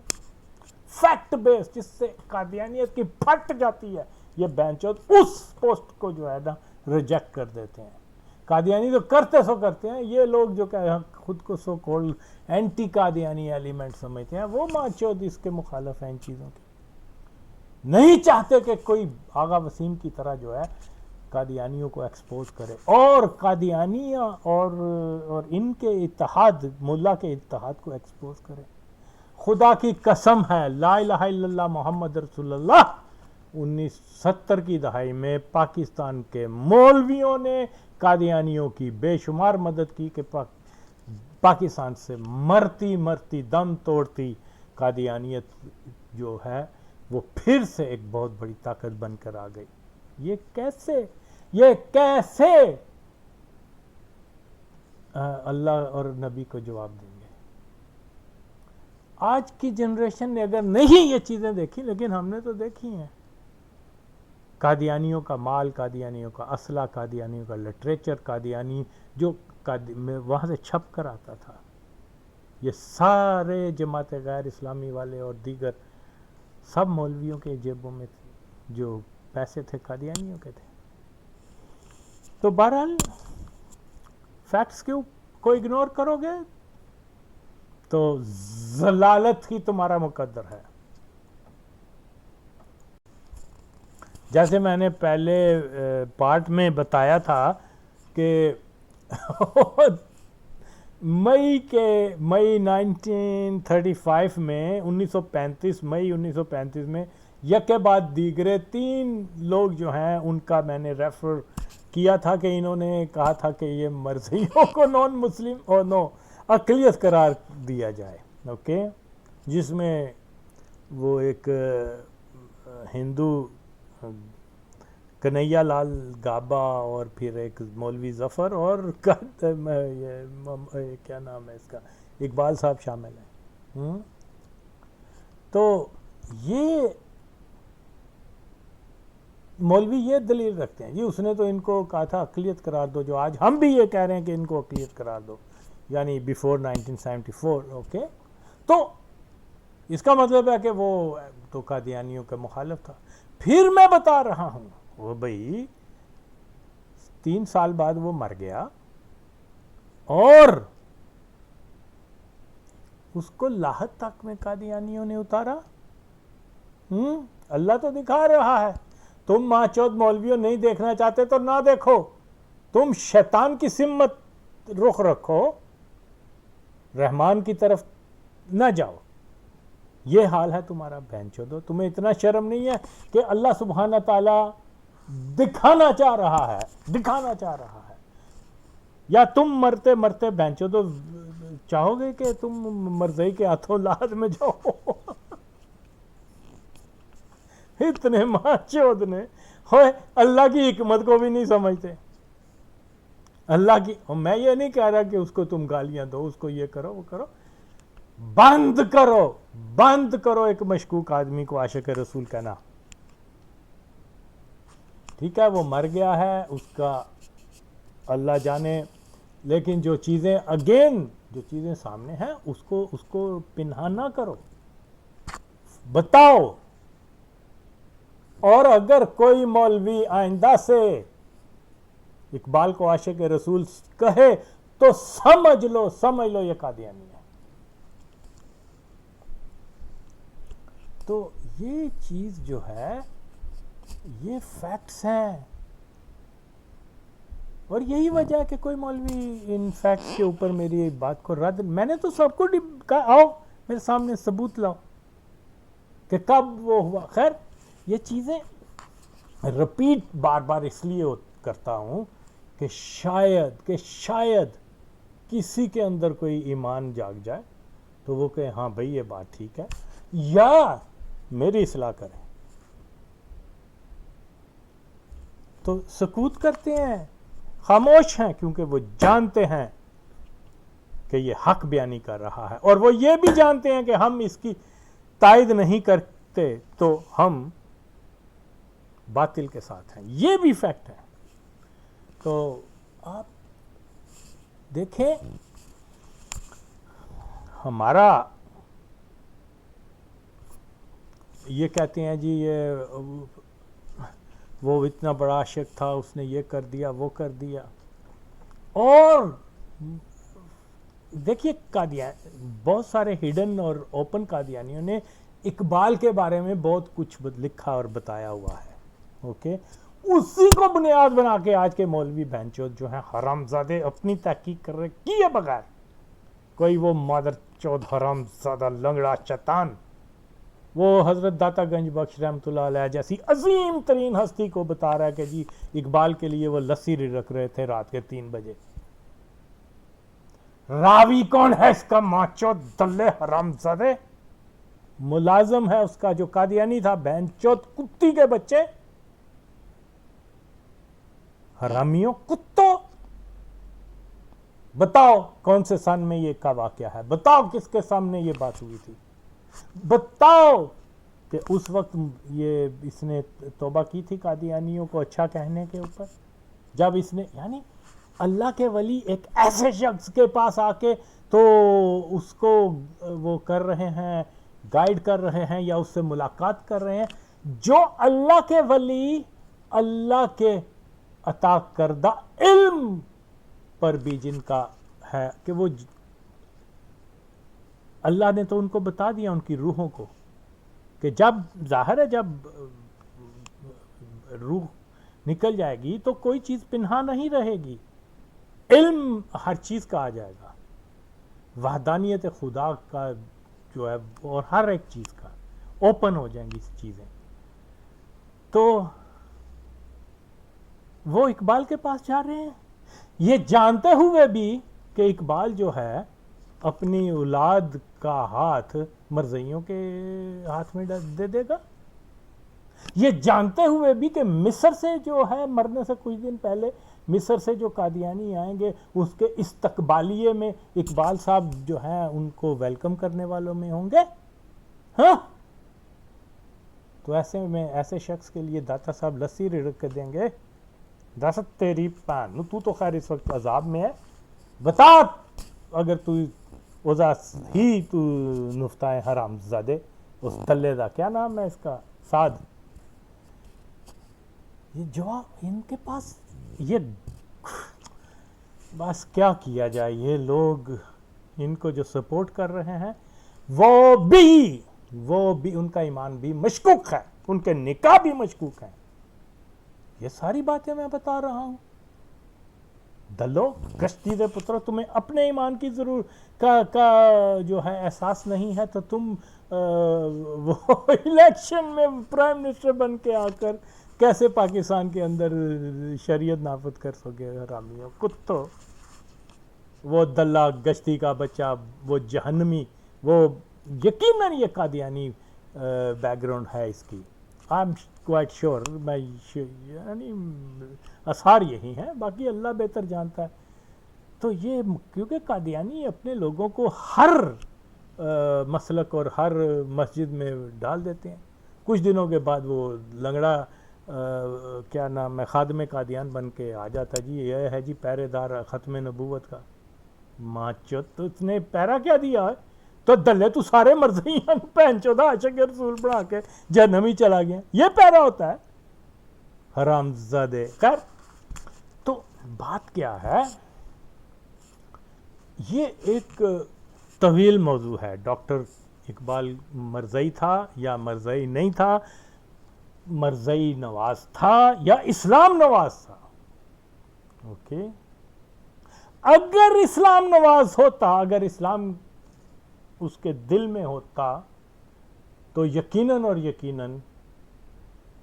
فیکٹ بیس جس سے قادیانیت کی پھٹ جاتی ہے، یہ بہنچود اس پوسٹ کو جو ہے نا ریجیکٹ کر دیتے ہیں۔ قادیانی تو کرتے سو کرتے ہیں، یہ لوگ جو کہ خود کو سو کولڈ اینٹی قادیانی ایلیمنٹ سمجھتے ہیں، وہ ماچود اس کے مخالف ہیں، ان چیزوں کے نہیں چاہتے کہ کوئی آغا وسیم کی طرح جو ہے قادیانیوں کو ایکسپوز کرے، اور قادیانیہ اور ان کے اتحاد، ملا کے اتحاد کو ایکسپوز کرے۔ خدا کی قسم ہے، لا الہ الا اللہ محمد رسول اللہ، 1970 کی دہائی میں پاکستان کے مولویوں نے قادیانیوں کی بے شمار مدد کی کہ پاکستان سے مرتی مرتی دم توڑتی قادیانیت جو ہے وہ پھر سے ایک بہت بڑی طاقت بن کر آ گئی۔ یہ کیسے اللہ اور نبی کو جواب دیں گے؟ آج کی جنریشن نے اگر نہیں یہ چیزیں دیکھی، لیکن ہم نے تو دیکھی ہیں، قادیانیوں کا مال، قادیانیوں کا اسلحہ، قادیانیوں کا لٹریچر، قادیانی جو وہاں سے چھپ کر آتا تھا، یہ سارے جماعت غیر اسلامی والے اور دیگر سب مولویوں کے جیبوں میں جو پیسے تھے قادیانیوں کے تھے۔ تو بہرحال فیکٹس کو اگنور کرو گے تو ضلالت ہی تمہارا مقدر ہے۔ جیسے میں نے پہلے پارٹ میں بتایا تھا کہ مئی 1935 میں 1935 میں یکے بعد دیگرے 3 لوگ جو ہیں ان کا میں نے ریفر کیا تھا کہ انہوں نے کہا تھا کہ یہ مرزائیوں کو نان مسلم اور نو اقلیت قرار دیا جائے، اوکے، جس میں وہ ایک ہندو کنہیا لال گابا اور پھر ایک مولوی ظفر اور کیا نام ہے اس کا، اقبال صاحب شامل ہیں۔ تو یہ مولوی یہ دلیل رکھتے ہیں، جی اس نے تو ان کو کہا تھا اقلیت قرار دو، جو آج ہم بھی یہ کہہ رہے ہیں کہ ان کو اقلیت قرار دو، یعنی بیفور 1974، اوکے۔ تو اس کا مطلب ہے کہ وہ تو قادیانیوں کے مخالف تھا۔ پھر میں بتا رہا ہوں، وہ بھائی 3 سال بعد وہ مر گیا اور اس کو لاحت تک میں قادیانیوں نے اتارا۔ اللہ تو دکھا رہا ہے، تم ماچود مولویوں نہیں دیکھنا چاہتے تو نہ دیکھو، تم شیطان کی سمت رخ رکھو، رحمان کی طرف نہ جاؤ۔ یہ حال ہے تمہارا، بہن چودو، تمہیں اتنا شرم نہیں ہے کہ اللہ سبحانہ تعالیٰ دکھانا چاہ رہا ہے، یا تم مرتے مرتے بہن چودو چاہو گے کہ تم مرزائی کے ہاتھوں لاد میں جاؤ؟ اتنے ماں چود نے ہوئے اللہ کی حکمت کو بھی نہیں سمجھتے. اللہ کی، میں یہ نہیں کہہ رہا کہ اس کو تم گالیاں دو، اس کو یہ کرو وہ کرو، بند کرو ایک مشکوک آدمی کو عاشق رسول کہنا. ٹھیک ہے وہ مر گیا ہے، اس کا اللہ جانے، لیکن جو چیزیں جو چیزیں سامنے ہیں اس کو پنہا نہ کرو، بتاؤ. اور اگر کوئی مولوی آئندہ سے اقبال کو عاشق رسول کہے تو سمجھ لو یہ قادیانی ہے. تو یہ چیز جو ہے یہ فیکٹس ہیں، اور یہی وجہ ہے کہ کوئی مولوی ان فیکٹس کے اوپر میری بات کو رد، میں نے تو سب کو کہا آؤ میرے سامنے ثبوت لاؤ کہ کب وہ ہوا. خیر یہ چیزیں رپیٹ بار بار اس لیے کرتا ہوں کہ شاید کسی کے اندر کوئی ایمان جاگ جائے تو وہ کہے ہاں بھائی یہ بات ٹھیک ہے، یا میری اصلاح کریں. تو سکوت کرتے ہیں، خاموش ہیں، کیونکہ وہ جانتے ہیں کہ یہ حق بیانی کر رہا ہے، اور وہ یہ بھی جانتے ہیں کہ ہم اس کی تائید نہیں کرتے تو ہم باطل کے ساتھ ہیں. یہ بھی فیکٹ ہے. تو آپ دیکھیں ہمارا یہ کہتے ہیں جی یہ وہ اتنا بڑا عاشق تھا، اس نے یہ کر دیا وہ کر دیا. اور دیکھیے بہت سارے ہڈن اور اوپن قادیانیوں نے اقبال کے بارے میں بہت کچھ لکھا اور بتایا ہوا ہے. اوکے، اسی کو بنیاد بنا کے آج کے مولوی بہنچود جو ہیں حرامزادے اپنی تحقیق کر رہے کیے بغیر، کوئی وہ مادر چود حرامزادہ لنگڑا شیطان وہ حضرت داتا گنج بخش رحمۃ اللہ علیہ جیسی عظیم ترین ہستی کو بتا رہا ہے کہ جی اقبال کے لیے وہ لسی رکھ رہے تھے رات کے 3 بجے. راوی کون ہے اس کا؟ ماچو دلے حرامزادے، ملازم ہے اس کا جو قادیانی تھا. بہنچود کتی کے بچے، حرامیوں، کتوں، بتاؤ کون سے سن میں یہ کا واقعہ ہے؟ بتاؤ کس کے سامنے یہ بات ہوئی تھی؟ بتاؤ کہ اس وقت یہ اس نے توبہ کی تھی قادیانیوں کو اچھا کہنے کے اوپر، جب اس نے، یعنی اللہ کے ولی ایک ایسے شخص کے پاس آ کے تو اس کو وہ کر رہے ہیں، گائیڈ کر رہے ہیں یا اس سے ملاقات کر رہے ہیں، جو اللہ کے ولی اللہ کے عطا کردہ علم پر بھی جن کا ہے کہ وہ اللہ نے تو ان کو بتا دیا، ان کی روحوں کو، کہ جب ظاہر ہے جب روح نکل جائے گی تو کوئی چیز پنہا نہیں رہے گی، علم ہر چیز کا آ جائے گا، وحدانیت خدا کا جو ہے اور ہر ایک چیز کا اوپن ہو جائیں گی چیزیں. تو وہ اقبال کے پاس جا رہے ہیں یہ جانتے ہوئے بھی کہ اقبال جو ہے اپنی اولاد کا ہاتھ مرزائیوں کے ہاتھ میں دے دے گا، یہ جانتے ہوئے بھی کہ مصر سے جو ہے مرنے سے کچھ دن پہلے مصر سے جو قادیانی آئیں گے اس کے استقبالیے میں اقبال صاحب جو ہیں ان کو ویلکم کرنے والوں میں ہوں گے. ہاں تو ایسے میں ایسے شخص کے لیے داتا صاحب لسی رکھ کے دیں گے؟ دست تیری پان، تو خیر اس وقت عذاب میں ہے، بتا اگر تو ہی تو نفتائے حرام زادے اس دلے دا کیا نام ہے اس کا، سعد. یہ جواب ان کے پاس، یہ بس کیا کیا جائے، یہ لوگ ان کو جو سپورٹ کر رہے ہیں وہ بھی ان کا ایمان بھی مشکوک ہے، ان کے نکاح بھی مشکوک ہیں. یہ ساری باتیں میں بتا رہا ہوں. دلو گشتی دے پترو، تمہیں اپنے ایمان کی کا جو ہے احساس نہیں ہے تو تم وہ الیکشن میں پرائم منسٹر بن کے آ کر کیسے پاکستان کے اندر شریعت نافذ کر سکے؟ حرامیوں، کتوں. وہ دلہ گشتی کا بچہ، وہ جہنمی، وہ یقیناً یہ قادیانی بیک گراؤنڈ ہے اس کی. آئی ایم کوائٹ شیور، میں یعنی آثار یہی ہیں، باقی اللہ بہتر جانتا ہے. تو یہ کیونکہ قادیانی اپنے لوگوں کو ہر مسلک اور ہر مسجد میں ڈال دیتے ہیں. کچھ دنوں کے بعد وہ لنگڑا کیا نام ہے خادم قادیان بن کے آ جاتا، جی یہ ہے جی پہرے دار ختم نبوت کا. ماچو تو اس نے پیرا کیا دیا ہے؟ تو دلے تو سارے مرضی ہیں، پہن چودہ عاشق رسول بنا کے جہنم ہی چلا گیا. یہ پیرا ہوتا ہے حرام زادے. خیر، تو بات کیا ہے، یہ ایک طویل موضوع ہے. ڈاکٹر اقبال مرزئی تھا یا مرزئی نہیں تھا، مرزئی نواز تھا یا اسلام نواز تھا. اوکے، اگر اسلام نواز ہوتا، اگر اسلام اس کے دل میں ہوتا تو یقیناً اور یقیناً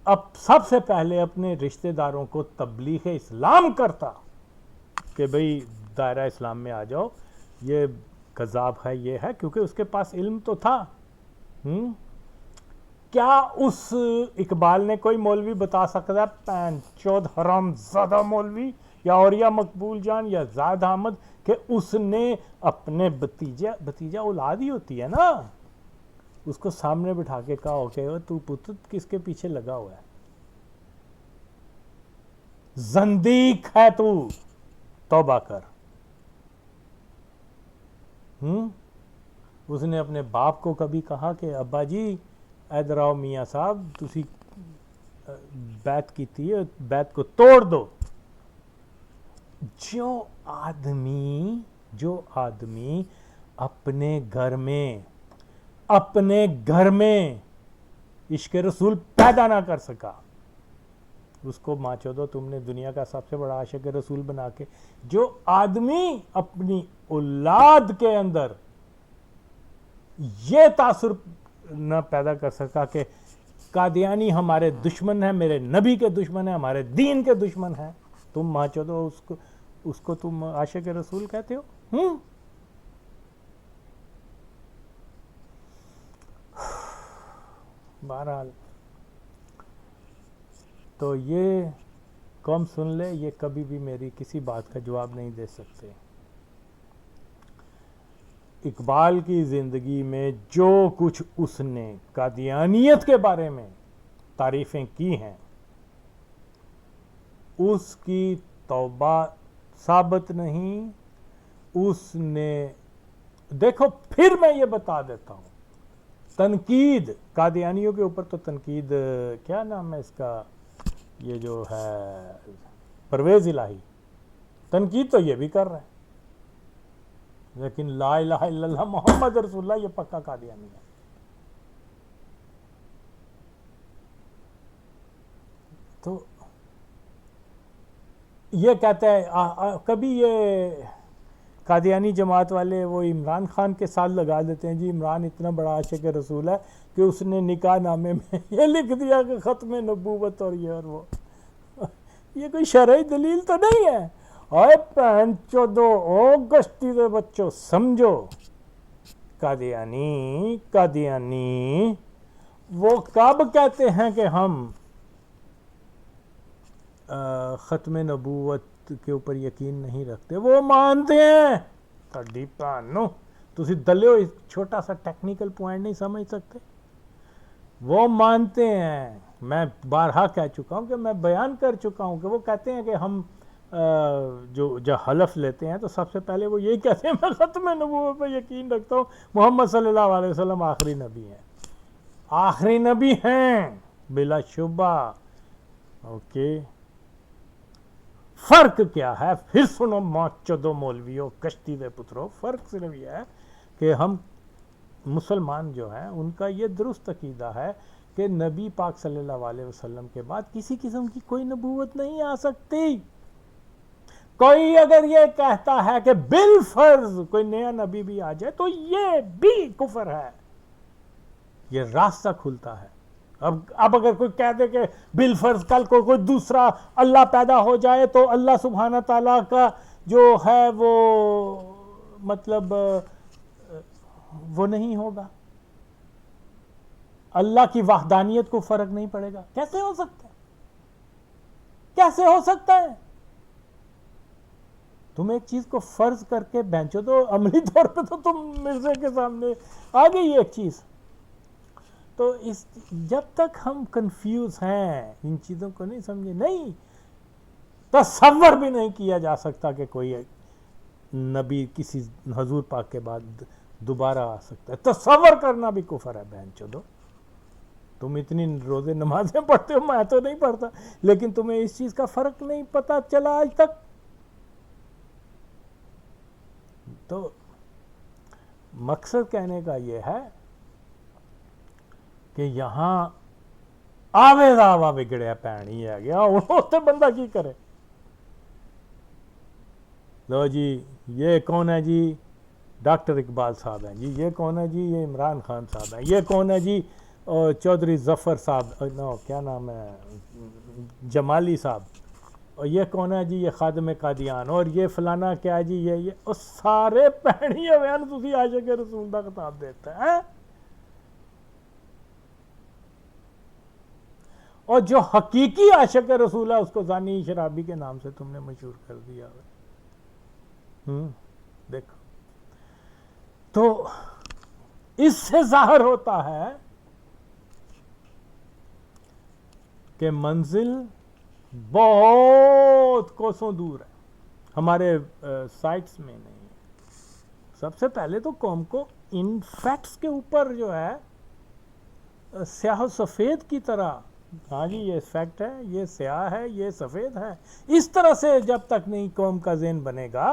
اب سب سے پہلے اپنے رشتہ داروں کو تبلیغ اسلام کرتا کہ بھئی دائرہ اسلام میں آ جاؤ، یہ کذاب ہے، یہ ہے، کیونکہ اس کے پاس علم تو تھا. کیا اس اقبال نے کوئی مولوی بتا سکتا ہے، پین چود حرام زادہ مولوی یا اوریا مقبول جان یا زاہد احمد، کہ اس نے اپنے بتیجہ اولاد ہی ہوتی ہے نا، اس کو سامنے بٹھا کے کہا ہو کہ تو پتر کس کے پیچھے لگا ہوا ہے، زندیق ہے تو، توبہ کر. اس نے اپنے باپ کو کبھی کہا کہ ابا جی ادھر آؤ میاں صاحب، تسی بیعت کی تھی، بیعت کو توڑ دو. جو آدمی اپنے گھر میں عشق رسول پیدا نہ کر سکا، اس کو ماں چودو تم نے دنیا کا سب سے بڑا عاشق رسول بنا کے. جو آدمی اپنی اولاد کے اندر یہ تاثر نہ پیدا کر سکا کہ قادیانی ہمارے دشمن ہیں، میرے نبی کے دشمن ہیں، ہمارے دین کے دشمن ہیں، تم ماں چودو اس کو تم عاشق رسول کہتے ہو. بہرحال تو یہ قوم سن لے، یہ کبھی بھی میری کسی بات کا جواب نہیں دے سکتے. اقبال کی زندگی میں جو کچھ اس نے قادیانیت کے بارے میں تعریفیں کی ہیں، اس کی توبہ ثابت نہیں. اس نے دیکھو، پھر میں یہ بتا دیتا ہوں، تنقید قادیانیوں کے اوپر تو تنقید، کیا نام ہے اس کا، یہ جو ہے پرویز الہی، تنقید تو یہ بھی کر رہا ہے، لیکن لا الہ الا اللہ محمد رسول اللہ یہ پکا قادیانی ہے. تو یہ کہتا ہے، کبھی یہ قادیانی جماعت والے وہ عمران خان کے ساتھ لگا دیتے ہیں، جی عمران اتنا بڑا عاشق رسول ہے کہ اس نے نکاح نامے میں یہ لکھ دیا کہ ختم نبوت اور یہ اور وہ. یہ کوئی شرعی دلیل تو نہیں ہے. اوے پہن چودو، او گشتی دے بچوں، سمجھو، قادیانی وہ کب کہتے ہیں کہ ہم ختم نبوت کے اوپر یقین نہیں رکھتے، وہ مانتے ہیں. تھوڑی پانو تسی دلے ہو، چھوٹا سا ٹیکنیکل پوائنٹ نہیں سمجھ سکتے. وہ مانتے ہیں، میں بارہا کہہ چکا ہوں، کہ میں بیان کر چکا ہوں کہ وہ کہتے ہیں کہ ہم جو حلف لیتے ہیں تو سب سے پہلے وہ یہی کہتے ہیں میں ختم نبوت پہ یقین رکھتا ہوں، محمد صلی اللہ علیہ وسلم آخری نبی ہیں. آخری نبی ہیں بلا شبہ. اوکے، فرق کیا ہے؟ پھر سنو ماں چودو مولویوں، کشتی دے پترو، فرق صرف یہ ہے کہ ہم مسلمان جو ہیں ان کا یہ درست عقیدہ ہے کہ نبی پاک صلی اللہ علیہ وسلم کے بعد کسی قسم کی کوئی نبوت نہیں آ سکتی. کوئی اگر یہ کہتا ہے کہ بالفرض کوئی نیا نبی بھی آ جائے تو یہ بھی کفر ہے، یہ راستہ کھلتا ہے. اب اگر کوئی کہہ دے کہ بالفرض کل کو کوئی دوسرا اللہ پیدا ہو جائے تو اللہ سبحانہ تعالیٰ کا جو ہے وہ مطلب وہ نہیں ہوگا، اللہ کی وحدانیت کو فرق نہیں پڑے گا؟ کیسے ہو سکتا ہے؟ کیسے ہو سکتا ہے؟ تم ایک چیز کو فرض کر کے بینچو تو عملی طور پہ تو تم مرزے کے سامنے آ گئی ایک چیز. تو جب تک ہم کنفیوز ہیں، ان چیزوں کو نہیں سمجھے، نہیں تصور بھی نہیں کیا جا سکتا کہ کوئی نبی کسی حضور پاک کے بعد دوبارہ آ سکتا ہے. تصور کرنا بھی کفر ہے بہن چودو. تم اتنی روزے نمازیں پڑھتے ہو، میں تو نہیں پڑھتا، لیکن تمہیں اس چیز کا فرق نہیں پتا چلا آج تک. تو مقصد کہنے کا یہ ہے کہ یہاں آوے داوا بگڑیا پینی ہے گیا، اسے بندہ کی کرے. لو جی یہ کون ہے جی؟ ڈاکٹر اقبال صاحب ہیں جی. یہ کون ہے جی؟ یہ عمران خان صاحب ہیں. یہ کون ہے جی؟ چودھری ظفر صاحب، نو کیا نام ہے، جمالی صاحب. اور یہ کون ہے جی؟ یہ خادم قادیان. اور یہ فلانا کیا جی؟ یہ اور سارے پہنی ہوئے تسی عاشق رسول کا خطاب دیتا ہے. اور جو حقیقی عاشق رسول ہے اس کو زانی شرابی کے نام سے تم نے مشہور کر دیا ہے. دیکھو تو اس سے ظاہر ہوتا ہے کہ منزل بہت کوسوں دور ہے، ہمارے سائٹس میں نہیں ہے. سب سے پہلے تو قوم کو ان فیکٹس کے اوپر جو ہے سیاہ و سفید کی طرح، ہاں جی یہ فیکٹ ہے، یہ سیاہ ہے، یہ سفید ہے، اس طرح سے جب تک نہیں قوم کا ذہن بنے گا،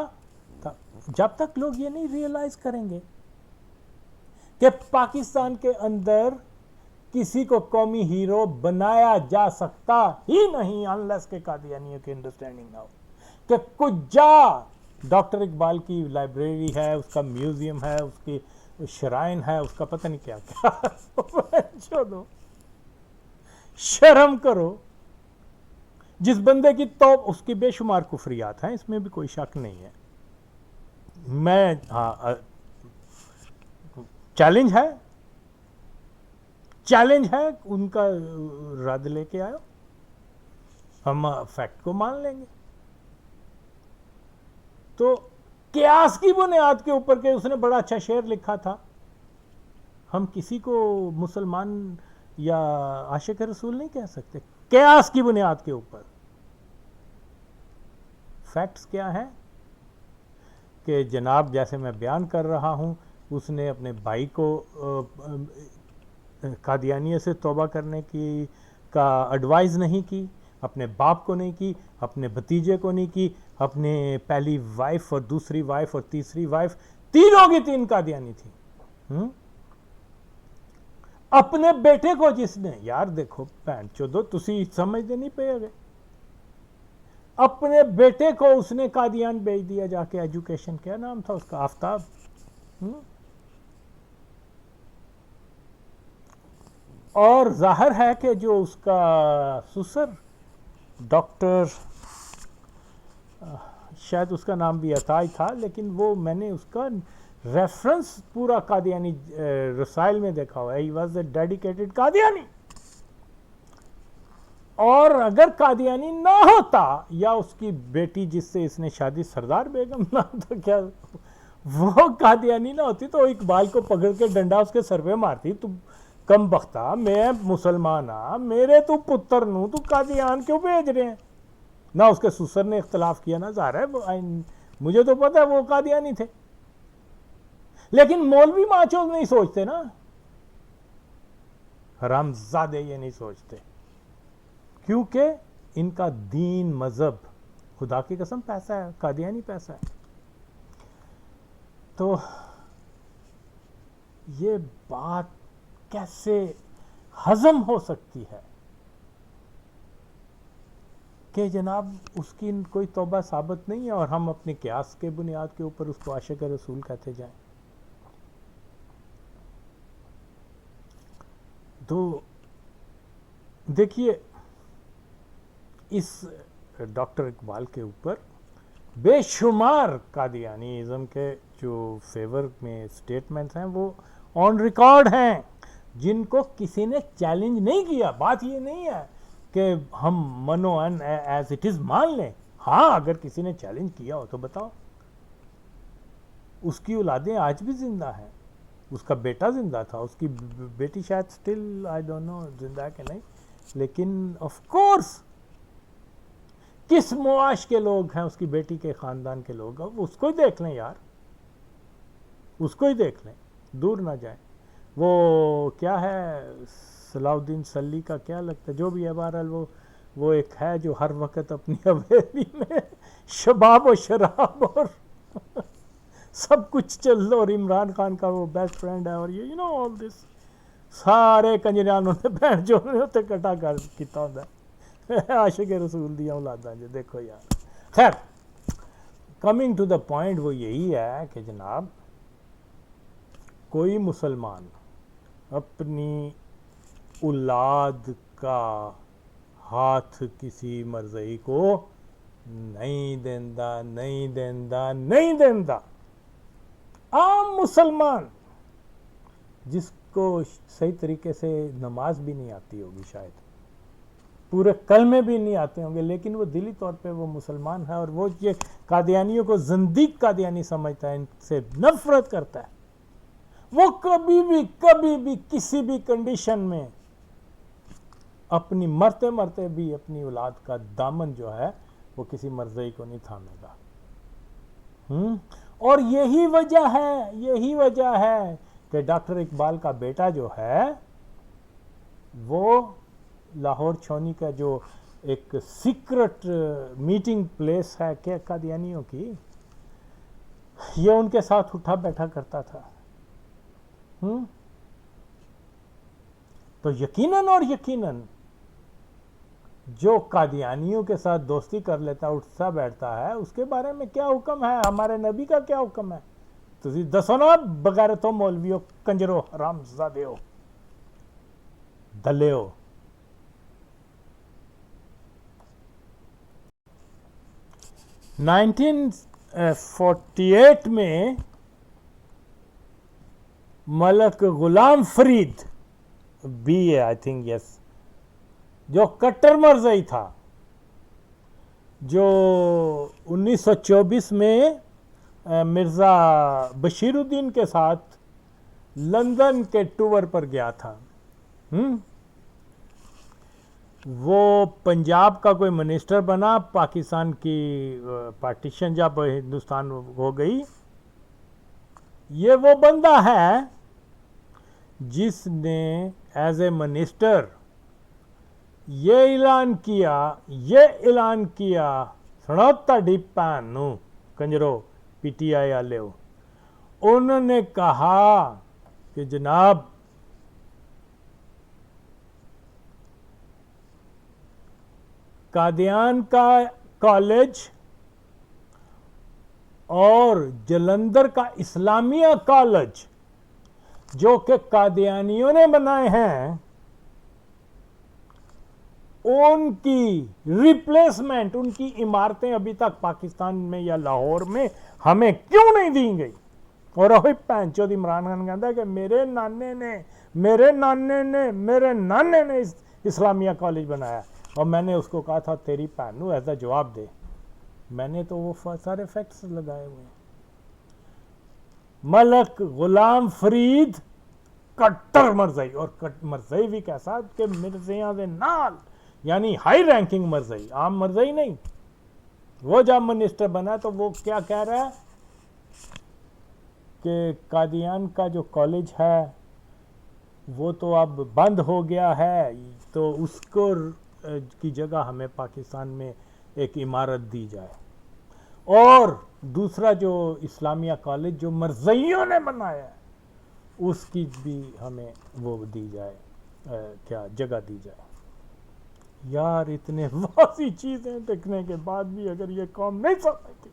جب تک لوگ یہ نہیں ریئلائز کریں گے کہ پاکستان کے اندر کسی کو قومی ہیرو بنایا جا سکتا ہی نہیں انلیس کہ قادیانیوں کی انڈرسٹینڈنگ نہ ہو کہ کچھ جا ڈاکٹر اقبال کی لائبریری ہے، اس کا میوزیم ہے، اس کی شرائن ہے، اس کا پتہ نہیں کیا کیا. چھوڑو، شرم کرو. جس بندے کی تو اس کی بے شمار کفریات ہیں، اس میں بھی کوئی شک نہیں ہے. میں چیلنج ہے ان کا رد لے کے آئے، ہم فیکٹ کو مان لیں گے. تو قیاس کی بنیاد کے اوپر کہ اس نے بڑا اچھا شعر لکھا تھا، ہم کسی کو مسلمان یا عاشق رسول نہیں کہہ سکتے. قیاس کی بنیاد کے اوپر فیکٹس کیا ہیں کہ جناب جیسے میں بیان کر رہا ہوں، اس نے اپنے بھائی کو قادیانیہ سے توبہ کرنے کی کا ایڈوائز نہیں کی، اپنے باپ کو نہیں کی، اپنے بھتیجے کو نہیں کی، اپنے پہلی وائف اور دوسری وائف اور تیسری وائف، تینوں کی تین قادیانی تھی. اپنے بیٹے کو جس نے، یار دیکھو بہن چودو تسی سمجھتے نہیں پے گئے، اپنے بیٹے کو اس نے قادیان بھیج دیا جا کے. ایجوکیشن کیا نام تھا اس کا؟ آفتاب. اور ظاہر ہے کہ جو اس کا سسر ڈاکٹر، شاید اس کا نام بھی عطا تھا، لیکن وہ میں نے اس کا ریفرنس پورا قادیانی رسائل میں دیکھا ہوا ہے. He was a dedicated Qadiani. اور اگر قادیانی نہ ہوتا، یا اس کی بیٹی جس سے اس نے شادی سردار بیگم نام تھا کیا، وہ قادیانی نہ ہوتی تو اقبال کو پکڑ کے ڈنڈا اس کے سر پہ مارتی. تو کم بختہ، میں مسلمان ہاں، میرے تو پتر نو تو قادیان کیوں بھیج رہے ہیں؟ نہ اس کے سسر نے اختلاف کیا، نہ ظاہر ہے مجھے تو پتہ ہے وہ قادیانی تھے. لیکن مولوی ماچوز نہیں سوچتے نا، حرامزادے یہ نہیں سوچتے، کیونکہ ان کا دین، مذہب، خدا کی قسم پیسہ ہے، قادیانی پیسہ ہے. تو یہ بات کیسے ہضم ہو سکتی ہے کہ جناب اس کی کوئی توبہ ثابت نہیں ہے اور ہم اپنے قیاس کے بنیاد کے اوپر اس کو عاشق رسول کہتے جائیں؟ تو دیکھیے اس ڈاکٹر اقبال کے اوپر بے شمار قادیانیزم کے جو فیور میں سٹیٹمنٹس ہیں وہ آن ریکارڈ ہیں، جن کو کسی نے چیلنج نہیں کیا. بات یہ نہیں ہے کہ ہم منو ان ایز اٹ از مان لیں. ہاں اگر کسی نے چیلنج کیا ہو تو بتاؤ. اس کی اولادیں آج بھی زندہ ہیں، اس کا بیٹا زندہ تھا، اس کی بیٹی شاید سٹل آئی ڈونٹ نو زندہ ہے کہ نہیں، لیکن آف کورس کس معاش کے لوگ ہیں اس کی بیٹی کے خاندان کے لوگ، اب اس کو ہی دیکھ لیں یار، اس کو ہی دیکھ لیں، دور نہ جائیں. وہ کیا ہے صلاح الدین سلی کا کیا لگتا ہے، جو بھی ہے بہرحال وہ ایک ہے جو ہر وقت اپنی حویلی میں شباب و شراب اور سب کچھ چل رہا، اور عمران خان کا وہ بیسٹ فرینڈ ہے، اور یہ یو نو آل دس سارے کنجریانوں نے بہن جو ہوتے کٹا کر کیتا ہوتا ہے عاشق رسول دیا اولاداں جی. دیکھو یار، خیر کمنگ ٹو دا پوائنٹ وہ یہی ہے کہ جناب کوئی مسلمان اپنی اولاد کا ہاتھ کسی مرزئی کو نہیں دیندا، نہیں دیندا، نہیں دیندا. عام مسلمان جس کو صحیح طریقے سے نماز بھی نہیں آتی ہوگی، شاید پورے کلمے بھی نہیں آتے ہوں گے، لیکن وہ دلی طور پہ وہ مسلمان ہے، اور وہ یہ قادیانیوں کو زندیق قادیانی سمجھتا ہے، ان سے نفرت کرتا ہے. وہ کبھی بھی کسی بھی کنڈیشن میں اپنی مرتے مرتے بھی اپنی اولاد کا دامن جو ہے وہ کسی مرزئی کو نہیں تھامے گا. اور یہی وجہ ہے کہ ڈاکٹر اقبال کا بیٹا جو ہے وہ لاہور چھونی کا جو ایک سیکرٹ میٹنگ پلیس ہے کہ قادیانیوں کی، یہ ان کے ساتھ اٹھا بیٹھا کرتا تھا. تو یقیناً جو قادیانیوں کے ساتھ دوستی کر لیتا، اٹھتا بیٹھتا ہے، اس کے بارے میں کیا حکم ہے، ہمارے نبی کا کیا حکم ہے؟ تسی دسو نا بغیر تو مولویو، کنجرو، حرام زادیو، دلیو. نائنٹین 48 میں Malik Ghulam Farid B A I think yes, جو کٹر مرزئی تھا، جو 1924 میں مرزا بشیر الدین کے ساتھ لندن کے ٹور پر گیا تھا. وہ پنجاب کا کوئی منسٹر بنا، پاکستان کی پارٹیشن جب ہندوستان ہو گئی. یہ وہ بندہ ہے جس نے ایز اے منسٹر یہ اعلان کیا سنوتا ڈی پانو کنجرو پی ٹی آئی والے ہو. انہوں نے کہا کہ جناب قادیان کا کالج اور جلندر کا اسلامیہ کالج جو کہ قادیانیوں نے بنائے ہیں، ان کی ریپلیسمنٹ، ان کی عمارتیں ابھی تک پاکستان میں یا لاہور میں ہمیں کیوں نہیں دی گئی؟ اور وہی پینچود عمران خان کہتا ہے کہ میرے نانے نے اسلامیہ کالج بنایا. اور میں نے اس کو کہا تھا تیری پہنو ایسا جواب دے، میں نے تو وہ سارے فیکٹس لگائے ہوئے ہیں. ملک غلام فرید کٹر مرزئی، اور مرزئی بھی کیسا کہ مرزیاں دے نال، یعنی ہائی رینکنگ مرزئی، عام مرزئی نہیں. وہ جب منسٹر بنا تو وہ کیا کہہ رہا ہے کہ قادیان کا جو کالج ہے وہ تو اب بند ہو گیا ہے، تو اس کو کی جگہ ہمیں پاکستان میں ایک عمارت دی جائے، اور دوسرا جو اسلامیہ کالج جو مرزئیوں نے بنایا ہے اس کی بھی ہمیں وہ دی جائے، کیا جگہ دی جائے. یار اتنے واضح چیزیں دیکھنے کے بعد بھی اگر یہ قوم نہیں سمجھتی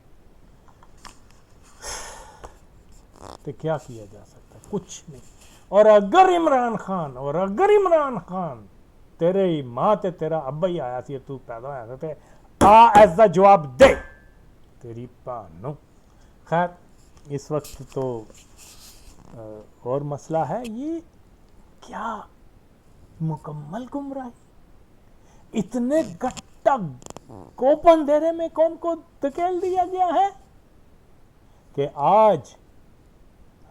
تو کیا کیا جا سکتا؟ کچھ نہیں. اور اگر عمران خان تیرے ماں تے تیرا ابا ہی آیا سی، تو پیدا ہوا تے ایسا جواب دے تیری بہنوں. خیر اس وقت تو اور مسئلہ ہے یہ کیا مکمل گمراہی. اتنے گٹا کوپن دیرے میں قوم کو دھکیل دیا گیا ہے کہ آج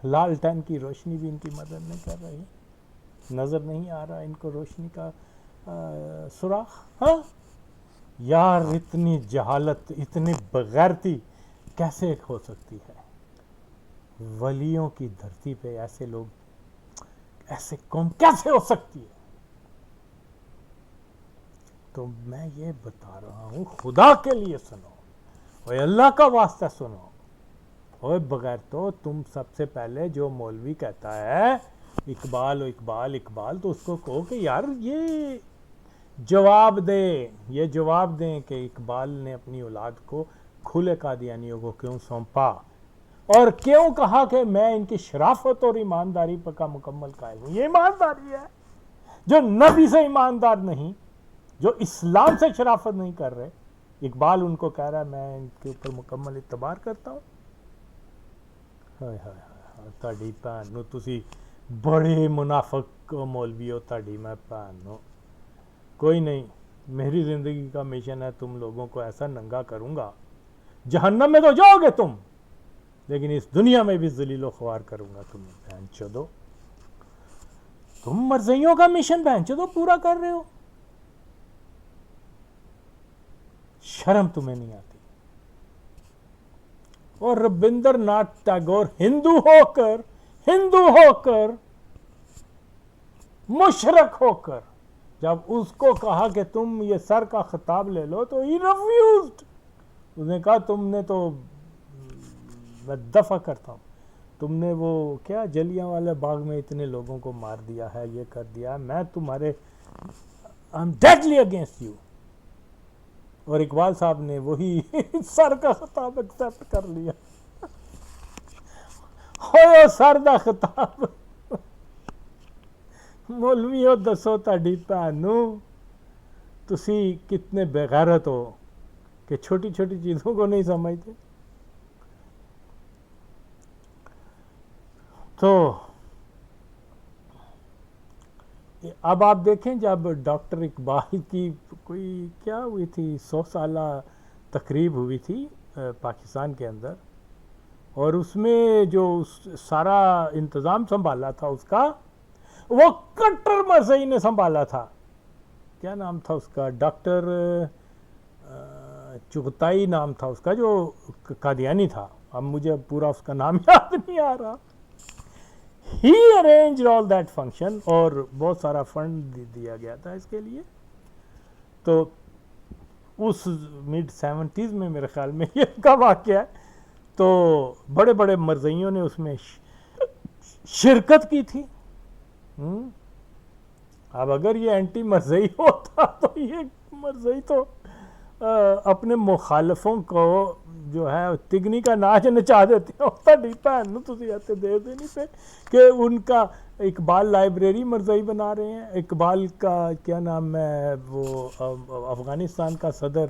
لالٹین کی روشنی بھی ان کی مدد نہیں کر رہی. نظر نہیں آ رہا ان کو روشنی کا سوراخ. ہاں یار اتنی جہالت اتنی بغیرتی کیسے ہو سکتی ہے؟ ولیوں کی دھرتی پہ ایسے لوگ ایسے قوم کیسے ہو سکتی ہے؟ تو میں یہ بتا رہا ہوں خدا کے لیے سنو، اوے اللہ کا واسطہ سنو. اوے بغیر تو تم سب سے پہلے جو مولوی کہتا ہے اقبال اقبال اقبال، تو اس کو کہو کہ یار یہ جواب دیں کہ اقبال نے اپنی اولاد کو کھلے قادیانیوں کو کیوں سونپا، اور کیوں کہا کہ میں ان کی شرافت اور ایمانداری کا مکمل قائل ہوں. یہ ایمانداری ہے جو نبی سے ایماندار نہیں، جو اسلام سے شرافت نہیں کر رہے. اقبال ان کو کہہ رہا ہے میں ان کے اوپر مکمل اعتبار کرتا ہوں. ہائے ہائے ہائے تہاڈی بھن نو تسی بڑے منافق مولوی ہو. تہاڈی میں بھن نو کوئی نہیں، میری زندگی کا مشن ہے تم لوگوں کو ایسا ننگا کروں گا، جہنم میں تو جاؤ گے تم، لیکن اس دنیا میں بھی ذلیل و خوار کروں گا تمہیں. بہن چودو تم مرزیوں کا مشن بہن چودو پورا کر رہے ہو، شرم تمہیں نہیں آتی. اور ربندر ناتھ ٹیگور ہندو ہو کر مشرک ہو کر جب اس کو کہا کہ تم یہ سر کا خطاب لے لو تو ہی ریفیوزڈ. اس نے کہا تم نے تو میں دفع کرتا ہوں، تم نے وہ کیا جلیاں والے باغ میں اتنے لوگوں کو مار دیا ہے، یہ کر دیا، میں تمہارے I'm deadly against you. اور اقبال صاحب نے وہی سر کا خطاب ایکسپٹ کر لیا. ہوئے سر دا خطاب. مولویو دسو تہاڈی بھنو تسی کتنے بےغیرت ہو کہ چھوٹی چھوٹی چیزوں کو نہیں سمجھتے. تو اب آپ دیکھیں جب ڈاکٹر اقبال کی کوئی کیا ہوئی تھی 100 سالہ تقریب ہوئی تھی پاکستان کے اندر، اور اس میں جو سارا انتظام سنبھالا تھا اس کا وہ کٹر مرزئی نے سنبھالا تھا. کیا نام تھا اس کا؟ ڈاکٹر چغتائی نام تھا اس کا، جو قادیانی تھا. اب مجھے پورا اس کا نام یاد نہیں آ رہا. He arranged all that function اور بہت سارا فنڈ دیا گیا تھا اس کے لیے. تو اس mid 70s میں میرے خیال میں یہ کا واقعہ ہے. تو بڑے بڑے مرزئیوں نے اس میں شرکت کی تھی. اب اگر یہ اینٹی مرزئی ہوتا تو یہ مرزئی تو اپنے مخالفوں کو جو ہے تگنی کا ناچ نچا دیتے ہیں. تہاڈی بھن نو تسی ایسے دے نہیں تھے کہ ان کا اقبال لائبریری مرزئی بنا رہے ہیں. اقبال کا کیا نام ہے وہ افغانستان کا صدر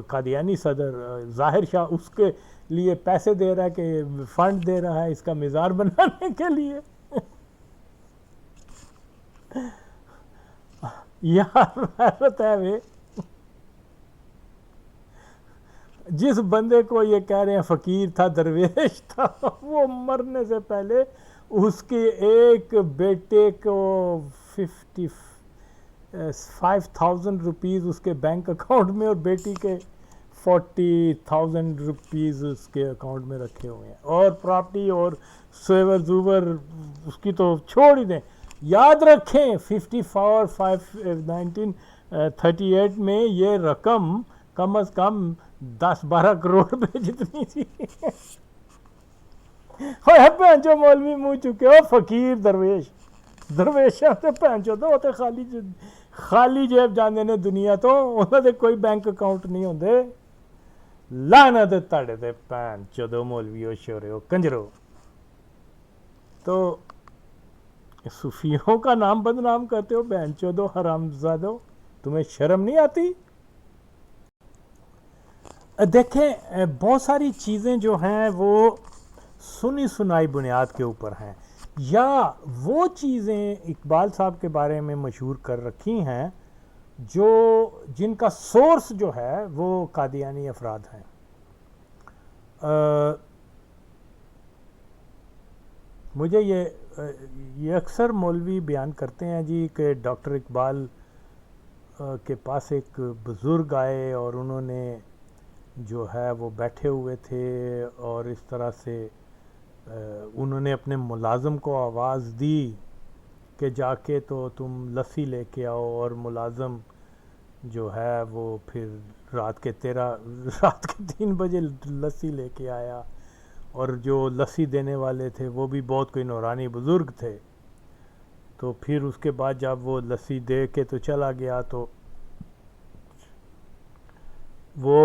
قادیانی صدر ظاہر شاہ اس کے لیے پیسے دے رہا ہے کہ فنڈ دے رہا ہے اس کا مزار بنانے کے لیے. یار حیرت ہے وے. جس بندے کو یہ کہہ رہے ہیں فقیر تھا درویش تھا، وہ مرنے سے پہلے اس کے ایک بیٹے کو 55,000 روپیز اس کے بینک اکاؤنٹ میں اور بیٹی کے 40,000 روپیز اس کے اکاؤنٹ میں رکھے ہوئے ہیں، اور پراپرٹی اور سیور زوور اس کی تو چھوڑ ہی دیں. یاد رکھیں 1938 میں یہ رقم کم از کم 10-12 کروڑ روپے جتنی تھی. جو مولوی منہ چکے ہو فقیر درویش سے پہنچو تو ہوتے خالی جیب جانے نے دنیا تو انہوں نے کوئی بینک اکاؤنٹ نہیں ہوندے. لعنت تہاڈے تے بہن چودو مولویو شوریو کنجرو. تو صوفیوں کا نام بدنام کرتے ہو بہن چودو حرام زادو، تمہیں شرم نہیں آتی؟ دیکھیں بہت ساری چیزیں جو ہیں وہ سنی سنائی بنیاد کے اوپر ہیں، یا وہ چیزیں اقبال صاحب کے بارے میں مشہور کر رکھی ہیں جو جن کا سورس جو ہے وہ قادیانی افراد ہیں۔ مجھے یہ اکثر مولوی بیان کرتے ہیں جی کہ ڈاکٹر اقبال کے پاس ایک بزرگ آئے اور انہوں نے جو ہے وہ بیٹھے ہوئے تھے اور اس طرح سے انہوں نے اپنے ملازم کو آواز دی کہ جا کے تو تم لسی لے کے آؤ، اور ملازم جو ہے وہ پھر رات کے 3 بجے لسی لے کے آیا، اور جو لسی دینے والے تھے وہ بھی بہت کوئی نورانی بزرگ تھے۔ تو پھر اس کے بعد جب وہ لسی دے کے تو چلا گیا، تو وہ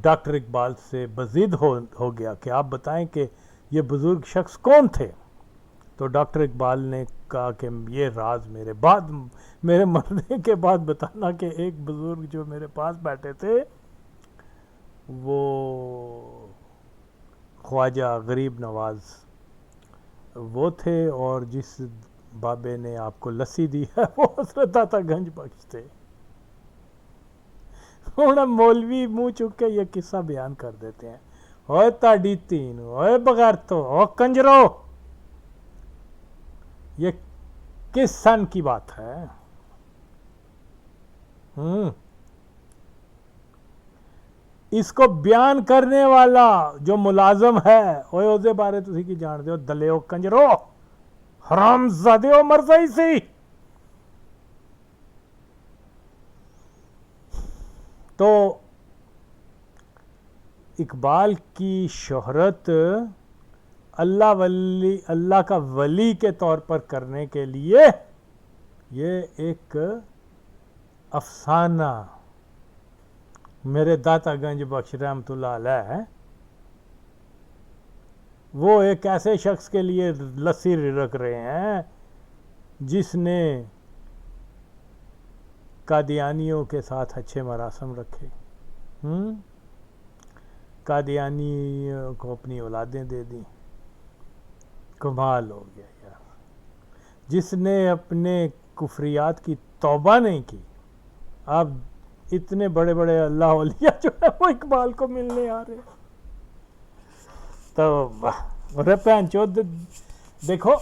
ڈاکٹر اقبال سے بضد ہو گیا کہ آپ بتائیں کہ یہ بزرگ شخص کون تھے؟ تو ڈاکٹر اقبال نے کہا کہ یہ راز میرے مرنے کے بعد بتانا کہ ایک بزرگ جو میرے پاس بیٹھے تھے وہ خواجہ غریب نواز وہ تھے، اور جس بابے نے آپ کو لسی دی ہے وہ حضرت داتا گنج بخش تھے۔ ہوں مولوی منہ چک کے یہ قصہ بیان کر دیتے ہیں، اوے تاڑی تین، اوے بغیرتو، او کنجرو، یہ کس سن کی بات ہے؟ اس کو بیان کرنے والا جو ملازم ہے اوے اسے بارے تسی کی جان دے ہو، دلیو کنجرو، حرام زادیو مرزائی سی۔ تو اقبال کی شہرت اللہ کا ولی کے طور پر کرنے کے لیے یہ ایک افسانہ میرے داتا گنج بخش رحمت اللہ علیہ وہ ایک ایسے شخص کے لیے لسی رکھ رہے ہیں جس نے قادیانیوں کے ساتھ اچھے مراسم رکھے، قادیانیوں کو اپنی اولادیں دے دیں۔ کمال ہو گیا یار، جس نے اپنے کفریات کی توبہ نہیں کی۔ اب اتنے بڑے بڑے اللہ اولیاء جو ہے وہ اقبال کو ملنے آ رہے ہیں۔ تو رپین چود دیکھو،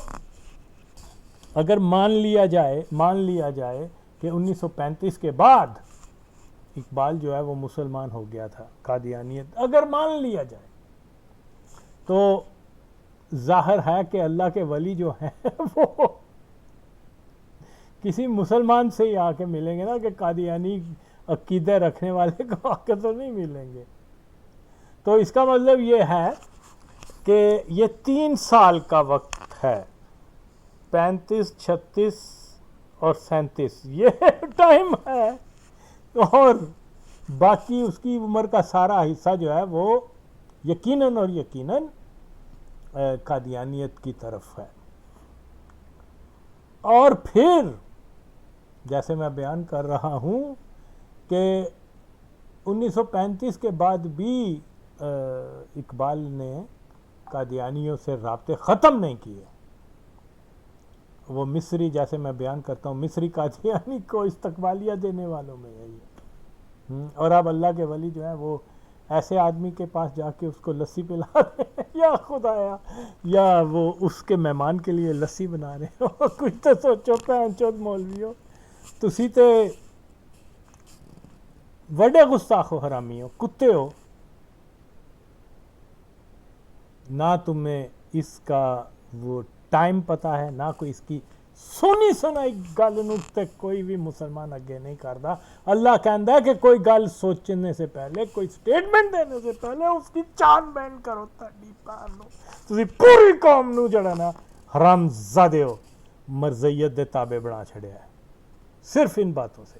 اگر مان لیا جائے کہ 1935 کے بعد اقبال جو ہے وہ مسلمان ہو گیا تھا، قادیانیت اگر مان لیا جائے، تو ظاہر ہے کہ اللہ کے ولی جو ہیں وہ کسی مسلمان سے ہی آ کے ملیں گے نا، کہ قادیانی عقیدے رکھنے والے کو آ کے تو نہیں ملیں گے۔ تو اس کا مطلب یہ ہے کہ یہ 3 سال کا وقت ہے، 35، 36 اور 37 یہ ٹائم ہے، اور باقی اس کی عمر کا سارا حصہ جو ہے وہ یقیناً قادیانیت کی طرف ہے۔ اور پھر جیسے میں بیان کر رہا ہوں کہ 1935 کے بعد بھی اقبال نے قادیانیوں سے رابطے ختم نہیں کیے۔ وہ مصری، جیسے میں بیان کرتا ہوں، مصری قادیانی کو استقبالیہ دینے والوں میں ہے یہ۔ اور اب اللہ کے ولی جو ہیں وہ ایسے آدمی کے پاس جا کے اس کو لسی پلا رہے ہیں، یا خدایا، یا وہ اس کے مہمان کے لیے لسی بنا رہے ہیں۔ کچھ تو سوچو پہن چود مولویو، تسی تے وڈے گستاخ ہو، حرامی ہو، کتے ہو، نہ تمہیں اس کا وہ ٹائم پتہ ہے، نہ کوئی اس کی سنی سنائی گل نو تے کوئی بھی مسلمان اگے نہیں کرتا۔ اللہ کہندا ہے کہ کوئی گل سوچنے سے پہلے، کوئی سٹیٹمنٹ دینے سے پہلے اس کی چان بین کرو۔ تہاڈی پیر نو تسی پوری قوم نو جڑا نا حرام زادے ہو، مرزیت دے تابع بنا چھڑیا ہے صرف ان باتوں سے۔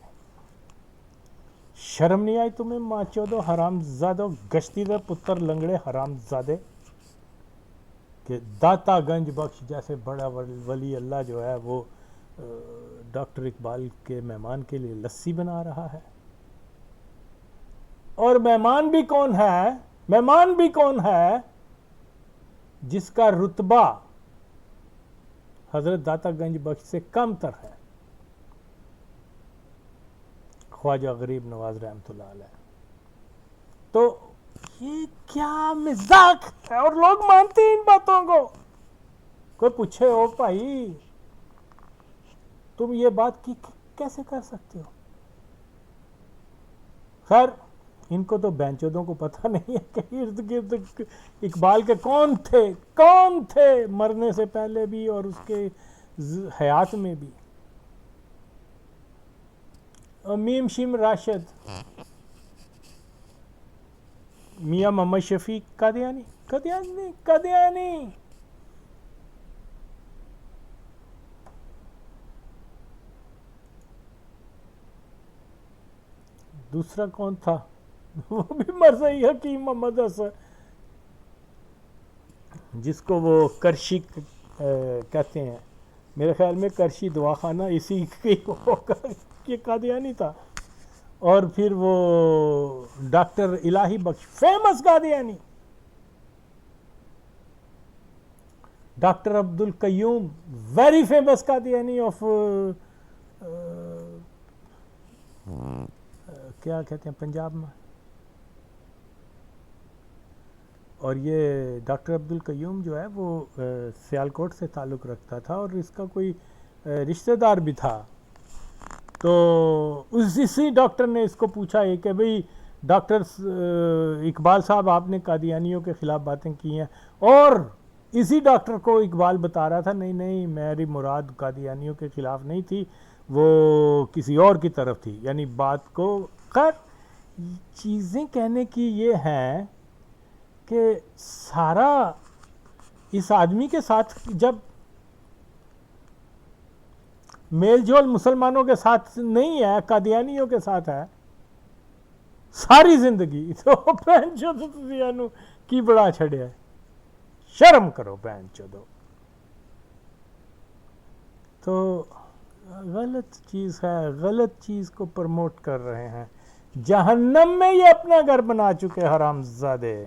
شرم نہیں آئی تمہیں ماں چودو، حرام زادو، گشتی دے پتر لنگڑے حرام زادے، کہ داتا گنج بخش جیسے بڑا ولی اللہ جو ہے وہ ڈاکٹر اقبال کے مہمان کے لیے لسی بنا رہا ہے۔ اور مہمان بھی کون ہے؟ مہمان بھی کون ہے؟ جس کا رتبہ حضرت داتا گنج بخش سے کم تر ہے، خواجہ غریب نواز رحمۃ اللہ علیہ۔ تو یہ کیا مذاق ہے، اور لوگ مانتے ہیں ان باتوں کو۔ کوئی پوچھے او بھائی تم یہ بات کی کیسے کر سکتے ہو؟ خیر ان کو تو بینچودوں کو پتہ نہیں ہے کہ ارد گرد اقبال کے کون تھے مرنے سے پہلے بھی اور اس کے حیات میں بھی۔ میم شیم راشد، میاں محمد شفیق قادیانی۔ دوسرا کون تھا؟ وہ بھی مرزائی حکیم محمد حسن، جس کو وہ کرشی کہتے ہیں، میرے خیال میں کرشی دواخانہ اسی کی ہوگا، یہ قادیانی تھا۔ اور پھر وہ ڈاکٹر الہی بخش، famous Qadiani. Doctor Abdul Qayyum, very famous Qadiani of کیا کہتے ہیں پنجاب میں۔ اور یہ ڈاکٹر عبد القیوم جو ہے وہ سیالکوٹ سے تعلق رکھتا تھا، اور اس کا کوئی رشتہ دار بھی تھا۔ تو اسی ڈاکٹر نے اس کو پوچھا ہے کہ بھئی ڈاکٹر اقبال صاحب آپ نے قادیانیوں کے خلاف باتیں کی ہیں، اور اسی ڈاکٹر کو اقبال بتا رہا تھا نہیں میری مراد قادیانیوں کے خلاف نہیں تھی، وہ کسی اور کی طرف تھی، یعنی بات کو خیر چیزیں کہنے کی یہ ہیں کہ سارا اس آدمی کے ساتھ جب میل جول مسلمانوں کے ساتھ نہیں ہے، قادیانیوں کے ساتھ ہے ساری زندگی، تو بہن چودو کی بڑا چھڑیا ہے، شرم کرو بہن چودو۔ تو غلط چیز ہے، غلط چیز کو پروموٹ کر رہے ہیں، جہنم میں یہ اپنا گھر بنا چکے حرام زادے۔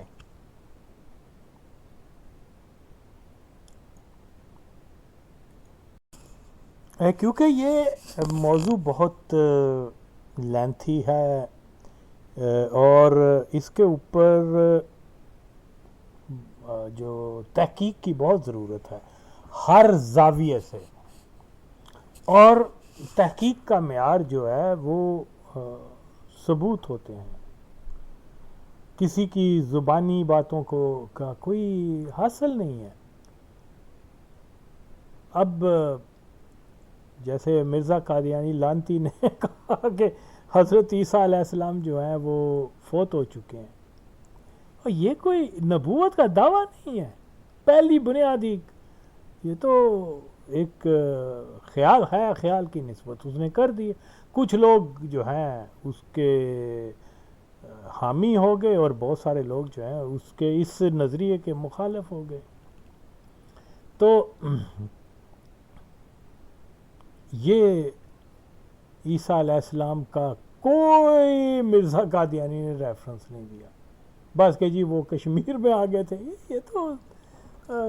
کیونکہ یہ موضوع بہت لینتھی ہے اور اس کے اوپر جو تحقیق کی بہت ضرورت ہے ہر زاویے سے، اور تحقیق کا معیار جو ہے وہ ثبوت ہوتے ہیں، کسی کی زبانی باتوں کا کوئی حاصل نہیں ہے۔ اب جیسے مرزا قادیانی لانتی نے کہا کہ حضرت عیسیٰ علیہ السلام جو ہیں وہ فوت ہو چکے ہیں، اور یہ کوئی نبوت کا دعویٰ نہیں ہے، پہلی بنیادی یہ تو ایک خیال ہے، خیال کی نسبت اس نے کر دی۔ کچھ لوگ جو ہیں اس کے حامی ہو گئے اور بہت سارے لوگ جو ہیں اس کے اس نظریے کے مخالف ہو گئے۔ تو یہ عیسیٰ علیہ السلام کا کوئی مرزا قادیانی نے ریفرنس نہیں دیا، بس کہ جی وہ کشمیر میں آ گئے تھے۔ یہ تو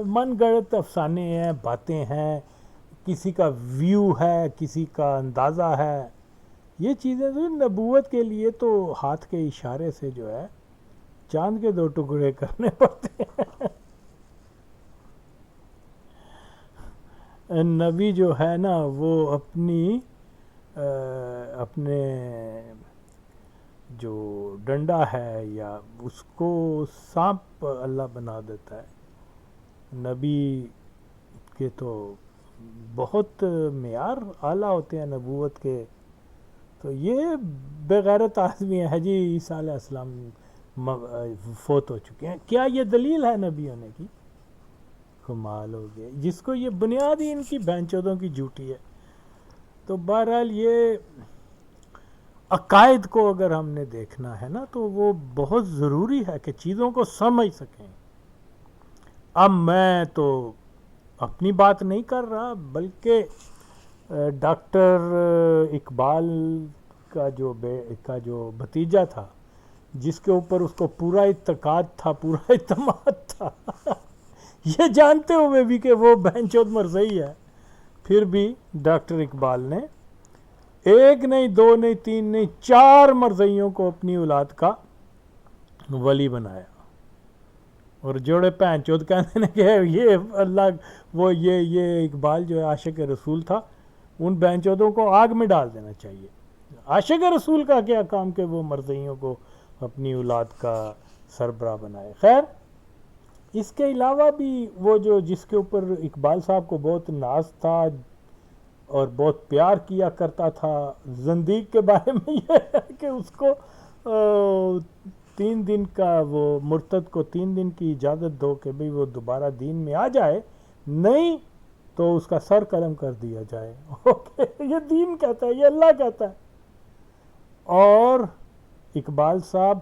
من گڑت افسانے ہیں، باتیں ہیں، کسی کا ویو ہے، کسی کا اندازہ ہے۔ یہ چیزیں تو نبوت کے لیے تو ہاتھ کے اشارے سے جو ہے چاند کے 2 ٹکڑے کرنے پڑتے ہیں۔ نبی جو ہے نا وہ اپنے جو ڈنڈا ہے یا اس کو سانپ اللہ بنا دیتا ہے۔ نبی کے تو بہت معیار اعلیٰ ہوتے ہیں نبوت کے، تو یہ بغیرت آدمی ہے جی عیسیٰ علیہ السلام فوت ہو چکے ہیں، کیا یہ دلیل ہے نبی ہونے کی؟ کمال ہو گیا، جس کو یہ بنیادی ان کی بہن چودوں کی جھوٹی ہے۔ تو بہرحال یہ عقائد کو اگر ہم نے دیکھنا ہے نا تو وہ بہت ضروری ہے کہ چیزوں کو سمجھ سکیں۔ اب میں تو اپنی بات نہیں کر رہا، بلکہ ڈاکٹر اقبال کا جو بھتیجا تھا جس کے اوپر اس کو پورا اعتقاد تھا، پورا اعتماد تھا، یہ جانتے ہوئے بھی کہ وہ بہنچود مرزئی ہے، پھر بھی ڈاکٹر اقبال نے ایک نہیں، دو نہیں، تین نہیں، 4 مرزئیوں کو اپنی اولاد کا ولی بنایا. اور جوڑے بہنچود کہتے ہیں کہ یہ اللہ وہ یہ اقبال جو ہے عاشق رسول تھا، ان بہنچودوں کو آگ میں ڈال دینا چاہیے. عاشق رسول کا کیا کام کہ وہ مرزئیوں کو اپنی اولاد کا سربراہ بنائے. خیر، اس کے علاوہ بھی وہ جو جس کے اوپر اقبال صاحب کو بہت ناز تھا اور بہت پیار کیا کرتا تھا، زندیق کے بارے میں یہ ہے کہ اس کو 3 دن کا، وہ مرتد کو 3 دن کی اجازت دو کہ بھئی وہ دوبارہ دین میں آ جائے، نہیں تو اس کا سر قلم کر دیا جائے. یہ دین کہتا ہے، یہ اللہ کہتا ہے. اور اقبال صاحب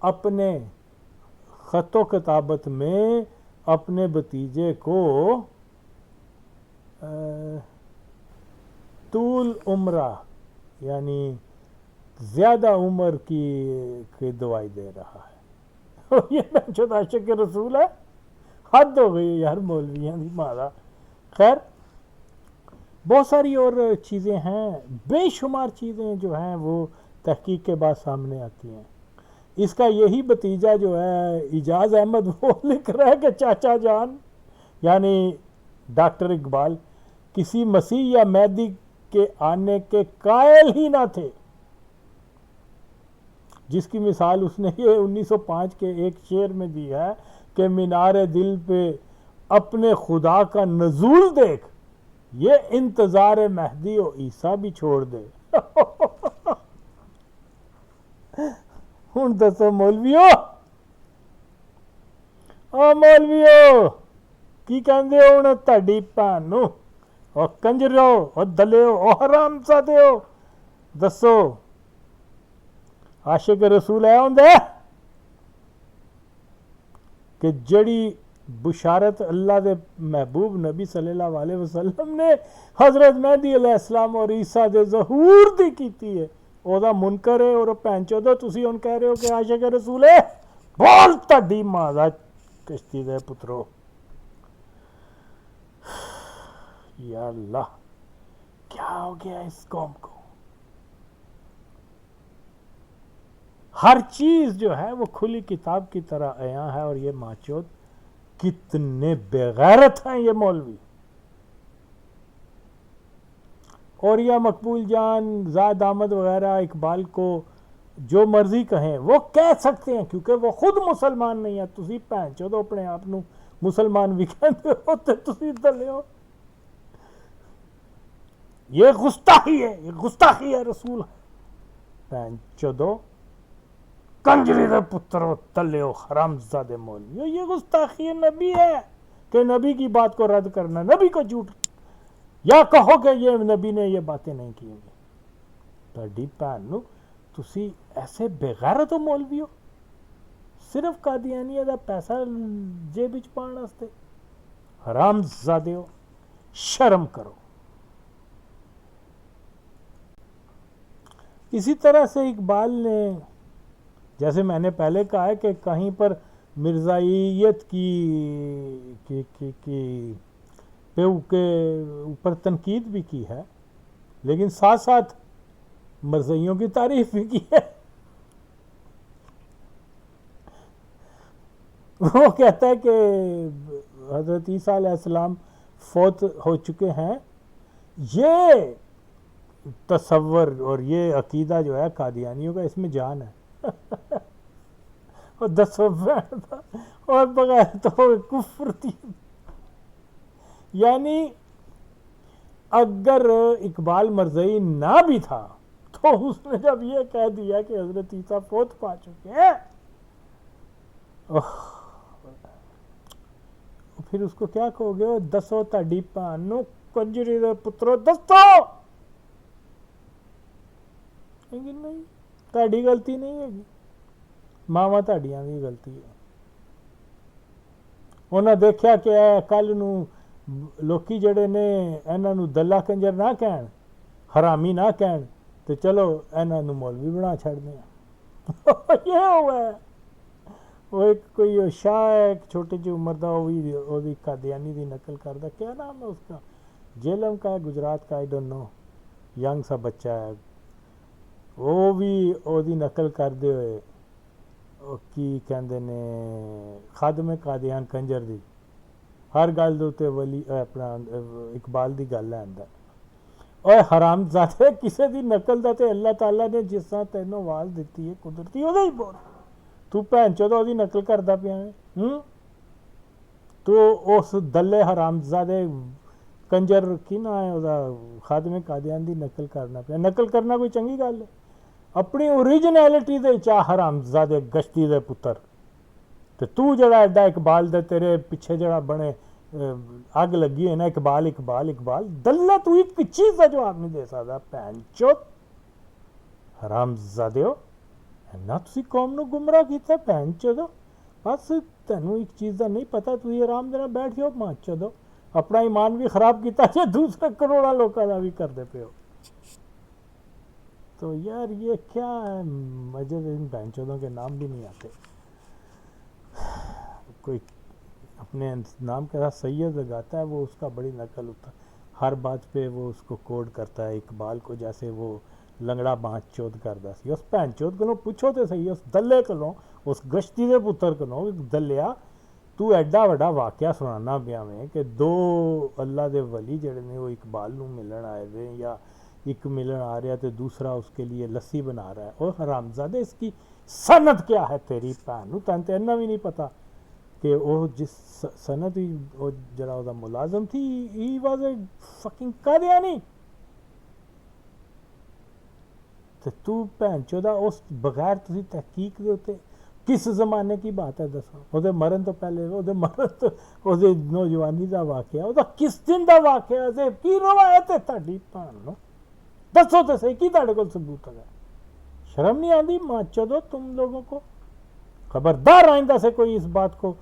اپنے خط و کتابت میں اپنے بھتیجے کو طول عمرہ یعنی زیادہ عمر کی دعائی دے رہا ہے. یہ جو عاشق رسول ہے، حد ہو گئی یار مولویاں دی مارا. خیر، بہت ساری اور چیزیں ہیں، بے شمار چیزیں جو ہیں وہ تحقیق کے بعد سامنے آتی ہیں. اس کا یہی بھتیجا جو ہے اعجاز احمد، وہ لکھ رہا ہے کہ چاچا جان یعنی ڈاکٹر اقبال کسی مسیح یا مہدی کے آنے کے قائل ہی نہ تھے، جس کی مثال اس نے یہ 1905 کے ایک شعر میں دی ہے کہ مینار دل پہ اپنے خدا کا نزول دیکھ، یہ انتظار مہدی و عیسیٰ بھی چھوڑ دے. ہوں دسو مولویو، مولویو کی کہندے ہو ہن تہاڈی بھین نوں؟ او کنجرو، او دلیو، او حرام زادیو، دسو عاشق رسول ہے ہوندے کہ جڑی بشارت اللہ دے محبوب نبی صلی اللہ علیہ وسلم نے حضرت مہدی علیہ السلام اور عیسیٰ دے ظہور دی کیتی ہے، او دا منکر ہے. اور بہن چودو تسی ہن کہہ رہے ہو کہ عاشق رسول ہے؟ بول تہاڈی ماں دا کشتی دے پترو. یا اللہ، کیا ہو گیا اس قوم کو؟ ہر چیز جو ہے وہ کھلی کتاب کی طرح عیاں ہے. اور یہ ماچود کتنے بےغیرت ہیں یہ مولوی. اور یہ مقبول جان، زاہد احمد وغیرہ اقبال کو جو مرضی کہیں وہ کہہ سکتے ہیں، کیونکہ وہ خود مسلمان نہیں ہیں. تسی بھین چودو اپنے آپ نو مسلمان بھی کہندے ہو تے تسی دلے ہو. یہ گستاخی ہے، یہ گستاخی ہے رسول ہے. بہن چودو کنجری دے پترو، تلے حرام زادے مولوی، یہ گستاخی نبی ہے کہ نبی کی بات کو رد کرنا، نبی کو جھوٹ، یا کہو کہ یہ نبی نے یہ باتیں نہیں کی گی. تہاڈی بھین نو تسی ایسے بغیرت ہو مولوی ہو، صرف قادیانیہ دا پیسہ جیب وچ پاؤن واسطے. حرام زادے ہو، شرم کرو. اسی طرح سے اقبال نے، جیسے میں نے پہلے کہا ہے کہ کہیں پر مرزائیت کی کے اوپر تنقید بھی کی ہے، لیکن ساتھ ساتھ مرزائیوں کی تعریف بھی کی ہے. وہ کہتا ہے کہ حضرت عیسیٰ علیہ السلام فوت ہو چکے ہیں. یہ تصور اور یہ عقیدہ جو ہے قادیانیوں کا، اس میں جان ہے. اور 10 اور بغیر تو کفر تھی. یعنی اگر اقبال مرزئی نہ بھی تھا تو اس نے جب یہ کہہ دیا کہ حضرت عیسیٰ فوت پا چکے ہیں، پھر اس کو کیا کہو گے؟ دسو تہاڈی بھین نو کنجری دے پترو، دسو. لیکن نہیں، تہاڈی غلطی نہیں ہے، ماواں تہاڈیاں دی غلطی ہے. انہاں دیکھیا کہ کل نو لوکی جڑے نے انہاں نو دلہ کنجر نہ کہن، حرامی نہ کہن، تو چلو انہاں نو مولوی بنا چھڑنے ہیں. یہ ہوا ہے وہ ایک کوئی شاہ ہے ایک چھوٹی جی عمر دا وہ بھی قادیانی دی نقل کردا، کیا نام ہے اس کا، جیلم کا ہے گجرات کا، آئی ڈونٹ نو، ینگ سا بچہ ہے، وہ بھی وہ دی نقل کردے ہوئے کی کہندے نے خادم قادیان کنجر دی ہر گل دے تے ولی اپنا اقبال دی گل لیندا، اوے حرام زادے کسے دی نقل دا تے اللہ تعالیٰ نے جس طرح تینوں آواز دیتی ہے قدرتی وہ ہی بول، تو بھین چودہ وہ نقل کردا پیا ہے، تو اس دلے حرام زادے کنجر کی نہ ہے وہ خادم قادیان دی نقل کرنا پیا، نقل کرنا کوئی چنگی گل ہے، اپنی اوریجنیلٹی دے چاہ حرام زادے گشتی دے پتر، تو جڑا ایڈا اقبال دے تیرے پیچھے جڑا بنے اگ لگی ہے نا اقبال اقبال اقبال، دلہ تو ایک چیز کا جواب نہیں دے سکتا، بھین چوت حرام زادے ہو، اینا تسی قوم نو گمراہ کیتا بھین چودو، بس تینوں ایک چیز کا نہیں پتا، تسی آرام دے نال بیٹھ جاؤ ماں چودو، اپنا ایمان بھی خراب کیتا جے دوسرے کروڑا لوکاں دا بھی کردے پے ہو، تو یار یہ کیا ہے، مجھے ان بہن چودوں کے نام بھی نہیں آتے، کوئی اپنے نام کے ساتھ سید لگاتا ہے وہ اس کا بڑی نقل ہوتا ہے، ہر بات پہ وہ اس کو کوڈ کرتا ہے، اقبال کو جیسے وہ لنگڑا بانچ چود کردا سی، اس بہن چود کو پوچھو تو صحیح، اس دلے کو اس گشتی دے پتر کو دلیا تو ایڈا وڈا واقعہ سنانا پیا میں کہ دو اللہ دے ولی جڑے نے وہ اقبال نو ملن آئے دے، یا ایک ملن آ رہا ہے تو دوسرا اس کے لیے لسی بنا رہا ہے، اور حرامزادے اس کی سند کیا ہے تیری بھن نو، تین تے اینا بھی نہیں پتا کہ وہ جس سند وہ جڑا وہ ملازم تھی he was a fucking Qadiani, تو بھن چودہ اس بغیر تسی تحقیق دے ہوتے کس زمانے کی بات ہے دسو، وہ مرن تو پہلے وہ مرن تو وہ نوجوانی دا واقعہ، وہ کس دن دا واقعہ ہے، کی روایت ہے تہاڈی بھن نو، دسو تو صحیح کی تہاڈے کول ثبوت ہے، شرم نہیں آندی ماں چودو تم لوگوں کو، خبردار آئندہ سے کوئی اس بات کو،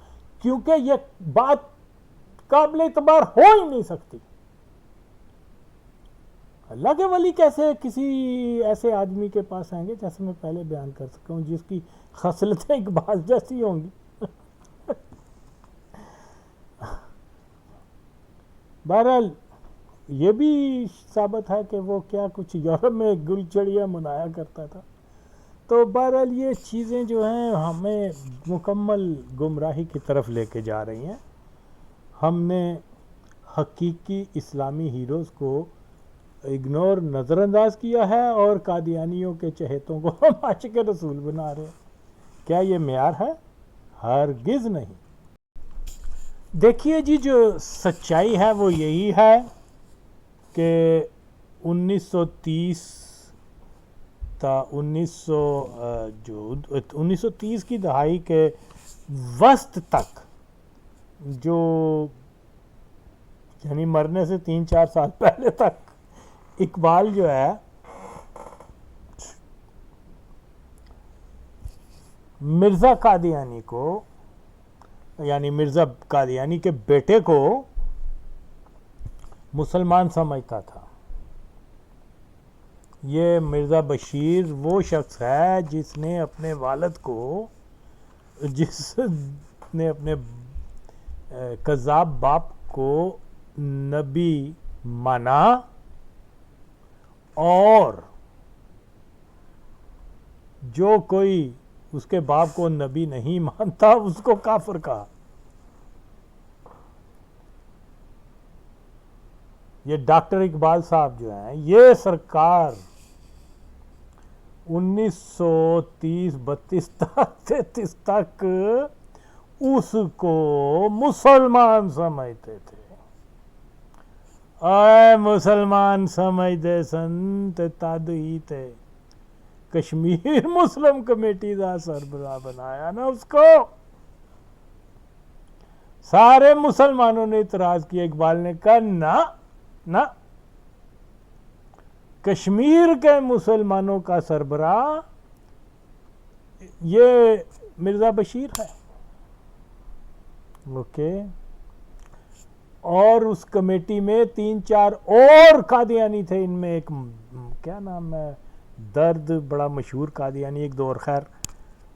کیونکہ یہ بات قابل اعتبار ہو ہی نہیں سکتی، اللہ کے ولی کیسے کسی ایسے آدمی کے پاس آئیں گے جیسے میں پہلے بیان کر سکا ہوں جس کی خصلتیں اقبال جیسی ہوں گی، بہرحال یہ بھی ثابت ہے کہ وہ کیا کچھ یورپ میں گل چڑیا منایا کرتا تھا، تو بہرحال یہ چیزیں جو ہیں ہمیں مکمل گمراہی کی طرف لے کے جا رہی ہیں، ہم نے حقیقی اسلامی ہیروز کو اگنور نظر انداز کیا ہے اور قادیانیوں کے چہیتوں کو ہم عاشق رسول بنا رہے ہیں، کیا یہ معیار ہے؟ ہرگز نہیں۔ دیکھیے جی جو سچائی ہے وہ یہی ہے کہ 1930 کی دہائی کے وسط تک، جو یعنی مرنے سے 3-4 سال پہلے تک، اقبال جو ہے مرزا قادیانی کو، یعنی مرزا قادیانی کے بیٹے کو مسلمان سمجھتا تھا۔ یہ مرزا بشیر وہ شخص ہے جس نے اپنے والد کو، جس نے اپنے کذاب باپ کو نبی مانا اور جو کوئی اس کے باپ کو نبی نہیں مانتا اس کو کافر کہا۔ یہ ڈاکٹر اقبال صاحب جو ہیں، یہ سرکار 1930-32 تک اس کو مسلمان سمجھتے تھے، اے مسلمان سمجھتے سن تے تد ہی تے کشمیر مسلم کمیٹی دا سربراہ بنایا نا اس کو۔ سارے مسلمانوں نے اعتراض کیا، اقبال نے کہا نہ، کشمیر کے مسلمانوں کا سربراہ یہ مرزا بشیر ہے، اوکے، اور اس کمیٹی میں 3-4 اور قادیانی تھے، ان میں ایک کیا نام ہے درد بڑا مشہور قادیانی ایک دور خیر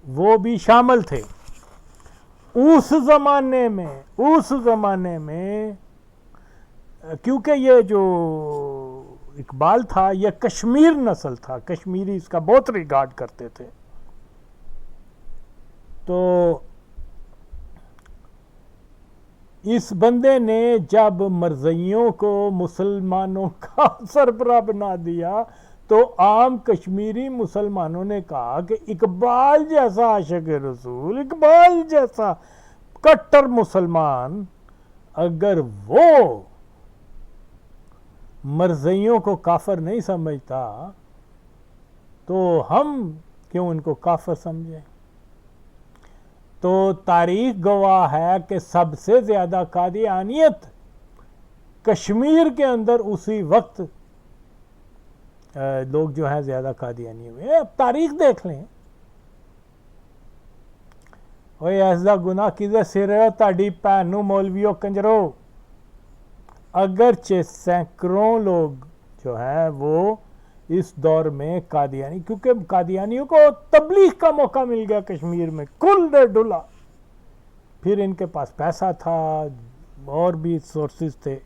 وہ بھی شامل تھے اس زمانے میں کیونکہ یہ جو اقبال تھا یہ کشمیر نسل تھا، کشمیری اس کا بہت ریگارڈ کرتے تھے، تو اس بندے نے جب مرزائیوں کو مسلمانوں کا سربراہ بنا دیا تو عام کشمیری مسلمانوں نے کہا کہ اقبال جیسا عاشق رسول، اقبال جیسا کٹر مسلمان اگر وہ مرزائیوں کو کافر نہیں سمجھتا تو ہم کیوں ان کو کافر سمجھیں؟ تو تاریخ گواہ ہے کہ سب سے زیادہ قادیانیت کشمیر کے اندر اسی وقت لوگ جو ہیں زیادہ قادیانی ہوئے ہیں۔ اب تاریخ دیکھ لیں، اوے ایسا گناہ کدھر سر ہے تاڑی پہنو مولویو کنجرو، اگرچہ سینکڑوں لوگ جو ہیں وہ اس دور میں قادیانی، کیونکہ قادیانیوں کو تبلیغ کا موقع مل گیا کشمیر میں کل دے ڈلا، پھر ان کے پاس پیسہ تھا اور بھی سورسز تھے،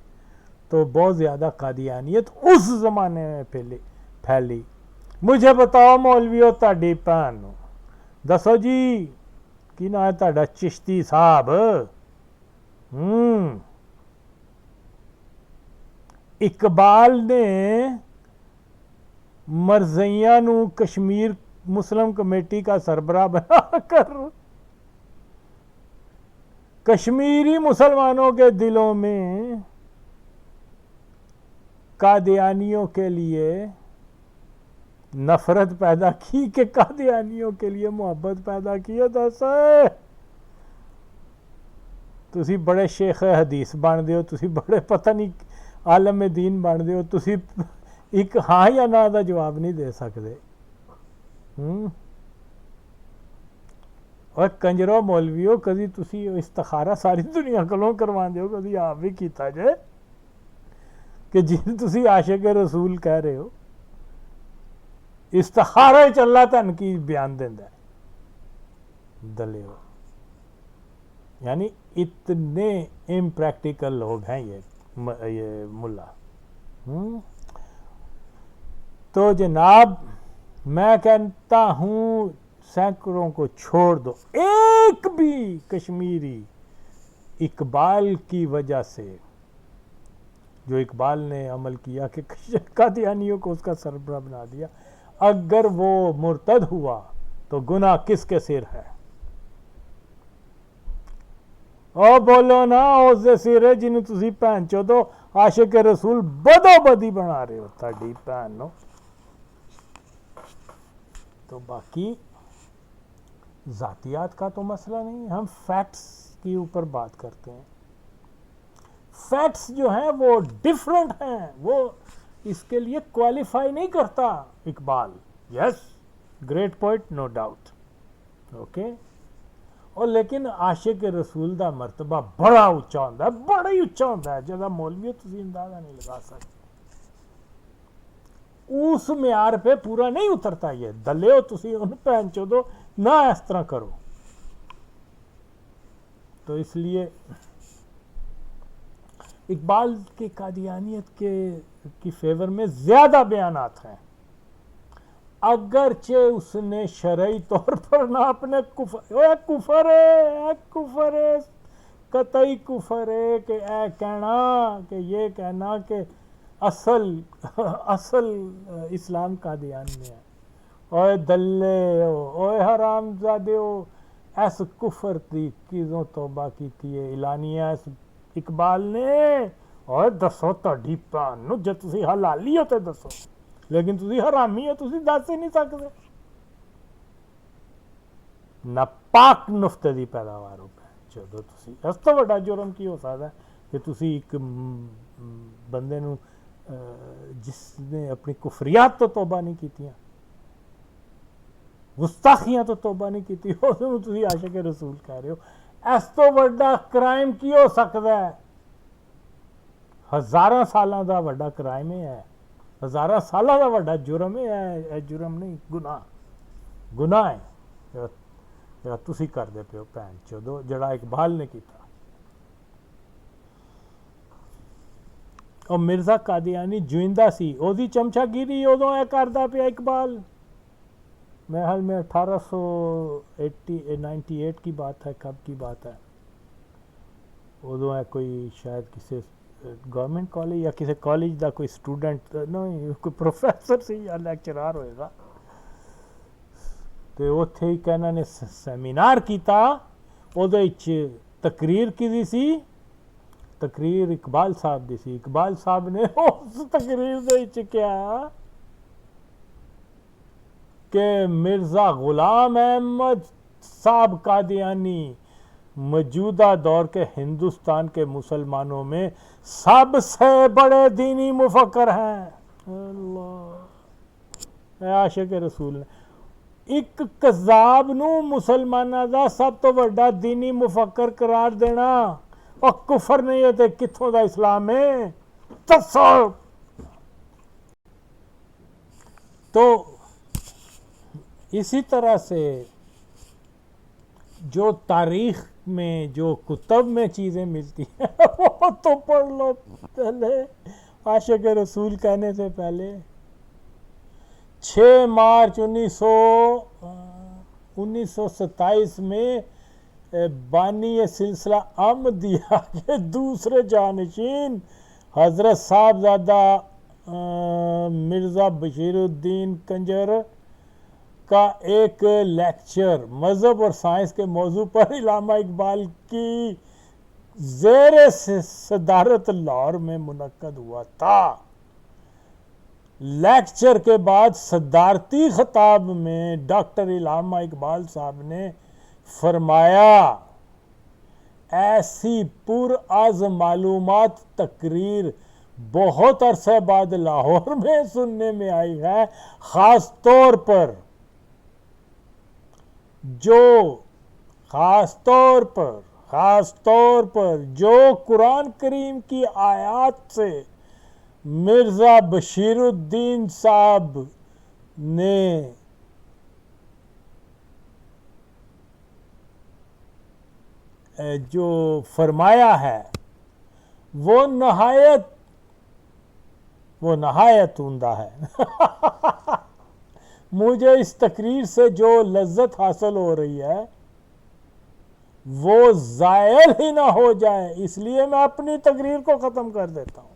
تو بہت زیادہ قادیانیت اس زمانے میں پھیلی۔ مجھے بتاؤ مولویو تاڑی پہنو دسو جی کی نا ہے تاڑا چشتی صاحب، اقبال نے مرزائیاں نو کشمیر مسلم کمیٹی کا سربراہ بنا کر کشمیری مسلمانوں کے دلوں میں قادیانیوں کے لیے نفرت پیدا کی کہ قادیانیوں کے لیے محبت پیدا کی۔ دسے تسی بڑے شیخ حدیث بن دیو، تسی بڑے پتہ نہیں عالم دین بن دیو، تسی ایک ہاں یا نہ دا جواب نہیں دے سکتے۔ اور کنجرو مولویو کدی تسی استخارہ ساری دنیا کولوں کروا دیو، کدی آپ بھی کیتا جائے کہ جن تسی عاشق رسول کہہ رہے ہو استخارہ چلا تن کی بیان دیندہ ہے دلے ہو، یعنی اتنے امپریکٹیکل لوگ ہیں یہ ملا۔ تو جناب میں کہتا ہوں سینکڑوں کو چھوڑ دو، ایک بھی کشمیری اقبال کی وجہ سے جو اقبال نے عمل کیا کہ قادیانیوں کو اس کا سربراہ بنا دیا، اگر وہ مرتد ہوا تو گناہ کس کے سر ہے؟ او بولو نا اس دے سر ہے جنہوں تسی پہن چودو عاشق رسول بدو بدی بنا رہے ہو تاڑی پہنو۔ تو باقی ذاتیات کا تو مسئلہ نہیں، ہم فیکٹس کے اوپر بات کرتے ہیں۔ فیکٹس جو ہیں وہ ڈیفرنٹ ہیں، وہ اس کے لیے کوالیفائی نہیں کرتا Iqbal, yes great poet no doubt, okay, اور لیکن عاشق رسول دا مرتبہ بڑا اچا ہوتا ہے، بڑا ہی اچا ہوتا ہے جہاں مولوی تسی اندازہ نہیں لگا سکتے، اس معیار پہ پورا نہیں اترتا۔ یہ دلے ہو تسی ان پہن چو دو نہ اس طرح کرو۔ تو اس لیے اقبال کی قادیانیت کی فیور میں زیادہ بیانات ہیں، اگرچہ اس نے شرعی طور پر نہ اپنے کفر ہے قطعی کفر ہے کہ اے کہنا کہ یہ کہنا کہ اصل اسلام قادیان میں ہے، اوے دلے ہو، اوے حرام زادے ہو، ایس کفر دی چیزوں توبہ کی تھی اعلانیہ اس اقبال نے، اور دسو تاڑی پہنو جے تسی حلالی ہو تے دسو، لیکن تسی حرامی ہو تسی دس ہی نہیں سکتے۔ نہ پاک نفتے دی پیداوار ہو پہ جدو تسی، اس تو بڑا جرم کی ہو سکتا ہے کہ تسی ایک بندے نو جس نے اپنی کفریات تو توبہ نہیں کیتیاں، گستاخیاں تو توبہ نہیں کیتی، تسی عاشق رسول کہہ رہے ہو، اس تو بڑا کرائم کی ہو سکتا ہے؟ ہزاراں سالاں دا بڑا کرائم ہے ہزارہ سالہ کا بڑا جرم ہے، جرم نہیں، گناہ ہے جڑا تسی کردے پیو بھین چودو، جڑا اقبال نے کیتا۔ اور مرزا قادیانی جوئندہ سی، او دی چمچا گیری ادو ہے کردا پیا اقبال، میرے حال میں 1898 کی بات ہے، کب کی بات ہے، ادو ہے کوئی شاید کسی گورنمنٹ کالج یا کسی کالج دا کوئی اسٹوڈنٹ نہیں، کوئی پروفیسر سی یا لیکچرار ہوئے گا، تو اوتھے ہی کہنا نے سیمینار کیتا، ادو تقریر کی سی، تقریر اقبال صاحب دی سی، اقبال صاحب نے اس تقریر دے کیا کہ مرزا غلام احمد صاحب قادیانی موجودہ دور کے ہندوستان کے مسلمانوں میں سب سے بڑے دینی مفکر ہیں۔ اللہ عاشق رسول نے ایک کذاب نو مسلمانہ دا سب تو بڑا دینی مفکر قرار دینا، اور کفر نہیں ہے تے کتھوں دا اسلام ہے؟ تصور۔ تو اسی طرح سے جو تاریخ میں جو کتب میں چیزیں ملتی ہیں وہ تو پڑھ لو پہلے، عاشق رسول کہنے سے پہلے۔ 6 مارچ 1927 میں بانی سلسلہ احمدیہ کے دوسرے جانشین حضرت صاحبزادہ مرزا بشیر الدین کنجر کا ایک لیکچر مذہب اور سائنس کے موضوع پر علامہ اقبال کی زیر صدارت لاہور میں منعقد ہوا تھا۔ لیکچر کے بعد صدارتی خطاب میں ڈاکٹر علامہ اقبال صاحب نے فرمایا، ایسی پرآز معلومات تقریر بہت عرصے بعد لاہور میں سننے میں آئی ہے، خاص طور پر جو قرآن کریم کی آیات سے مرزا بشیر الدین صاحب نے جو فرمایا ہے وہ نہایت عمدہ ہے۔ مجھے اس تقریر سے جو لذت حاصل ہو رہی ہے وہ زائل ہی نہ ہو جائے، اس لیے میں اپنی تقریر کو ختم کر دیتا ہوں۔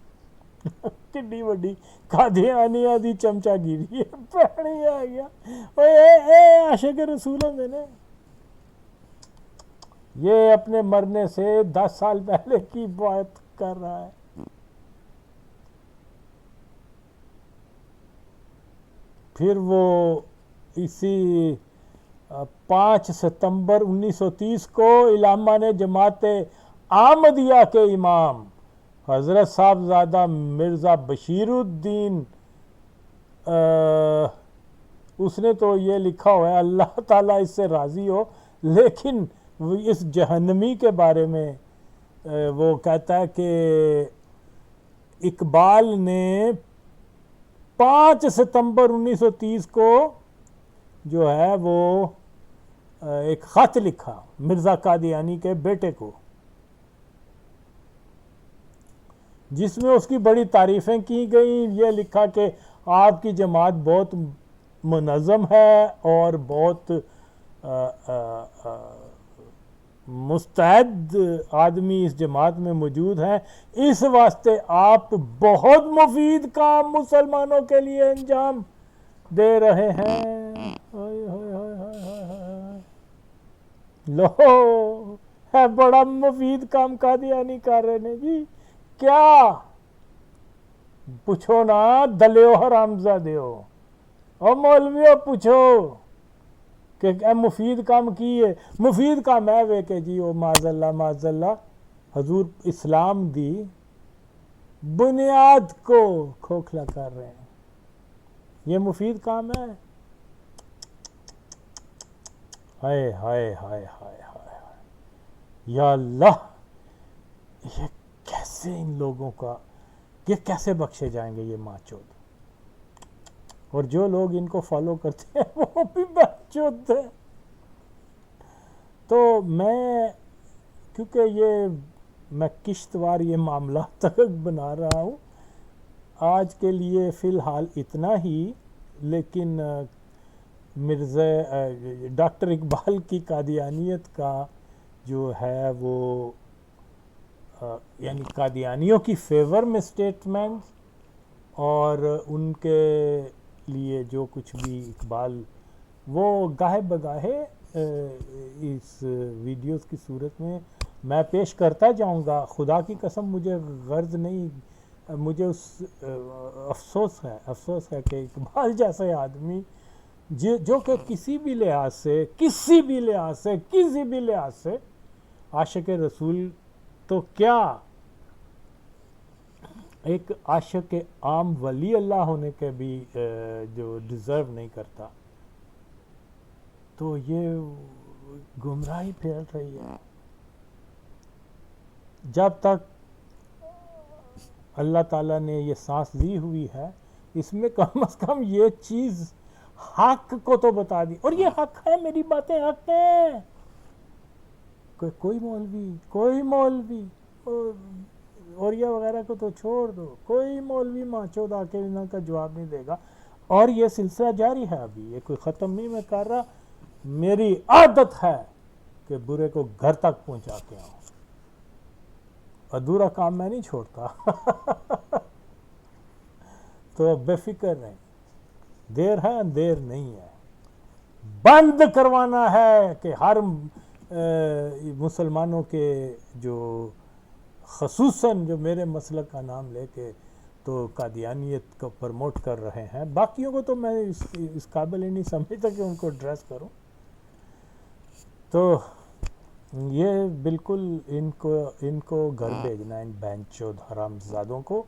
کڈی وڈی قادیانیہ دی چمچا گیری ہے، پہنی آ گیا اے عاشق رسول ہوندے نے۔ یہ اپنے مرنے سے 10 سال پہلے کی بات کر رہا ہے۔ پھر وہ اسی 5 ستمبر 1930 کو علامہ نے جماعت احمدیہ کے امام حضرت صاحبزادہ مرزا بشیر الدین، اس نے تو یہ لکھا ہوا ہے اللہ تعالیٰ اس سے راضی ہو، لیکن اس جہنمی کے بارے میں وہ کہتا ہے کہ اقبال نے 5 ستمبر 1930 کو جو ہے وہ ایک خط لکھا مرزا قادیانی کے بیٹے کو، جس میں اس کی بڑی تعریفیں کی گئیں۔ یہ لکھا کہ آپ کی جماعت بہت منظم ہے اور بہت مستعد آدمی اس جماعت میں موجود ہیں، اس واسطے آپ بہت مفید کام مسلمانوں کے لیے انجام دے رہے ہیں۔ لو ہے بڑا مفید کام قادیانی کر رہے ہیں جی، کیا پوچھو نا دلیو حرامزادیو، اور مولویو پوچھو کہ مفید کام کی ہے؟ مفید کام ہے وے کہ جی وہ معاذ اللہ حضور اسلام دی بنیاد کو کھوکھلا کر رہے ہیں، یہ مفید کام ہے؟ ہائے ہائے ہائے ہائے ہائے، یا اللہ، یہ کیسے ان لوگوں کا، یہ کیسے بخشے جائیں گے یہ ماچود؟ اور جو لوگ ان کو فالو کرتے ہیں وہ بھی بہت ہیں. تو میں کیونکہ میں کشتوار یہ معاملات تک بنا رہا ہوں آج کے لیے فی الحال اتنا ہی. لیکن مرزا ڈاکٹر اقبال کی قادیانیت کا جو ہے وہ یعنی قادیانیوں کی فیور میں سٹیٹمنٹ اور ان کے لیے جو کچھ بھی اقبال وہ گاہے بگاہے اس ویڈیوز کی صورت میں پیش کرتا جاؤں گا. خدا کی قسم مجھے غرض نہیں, مجھے افسوس ہے کہ اقبال جیسے آدمی جو کہ کسی بھی لحاظ سے عاشق رسول تو کیا ایک عاشق عام ولی اللہ ہونے کے بھی جو ڈیزرو نہیں کرتا, تو یہ گمراہی پھیل رہی ہے. جب تک اللہ تعالیٰ نے یہ سانس دی ہوئی ہے اس میں کم از کم یہ چیز حق کو تو بتا دی, اور یہ حق ہے, میری باتیں حق ہیں. کوئی مولوی اوریا وغیرہ کو تو چھوڑ دو, کوئی مولوی ماچود آ کے ان کا جواب نہیں دے گا. اور یہ سلسلہ جاری ہے, ابھی یہ کوئی ختم نہیں میں کر رہا. میری عادت ہے کہ برے کو گھر تک پہنچا کے آؤں, ادھورا کام میں نہیں چھوڑتا. تو بے فکر نہیں, دیر ہے اندیر نہیں ہے. بند کروانا ہے کہ ہر مسلمانوں کے جو خصوصاً جو میرے مسلک کا نام لے کے تو قادیانیت کو پرموٹ کر رہے ہیں, باقیوں کو تو میں اس قابل ہی نہیں سمجھتا کہ ان کو ڈریس کروں. تو یہ بالکل ان کو گھر بھیجنا, ان بینچود حرام زادوں کو.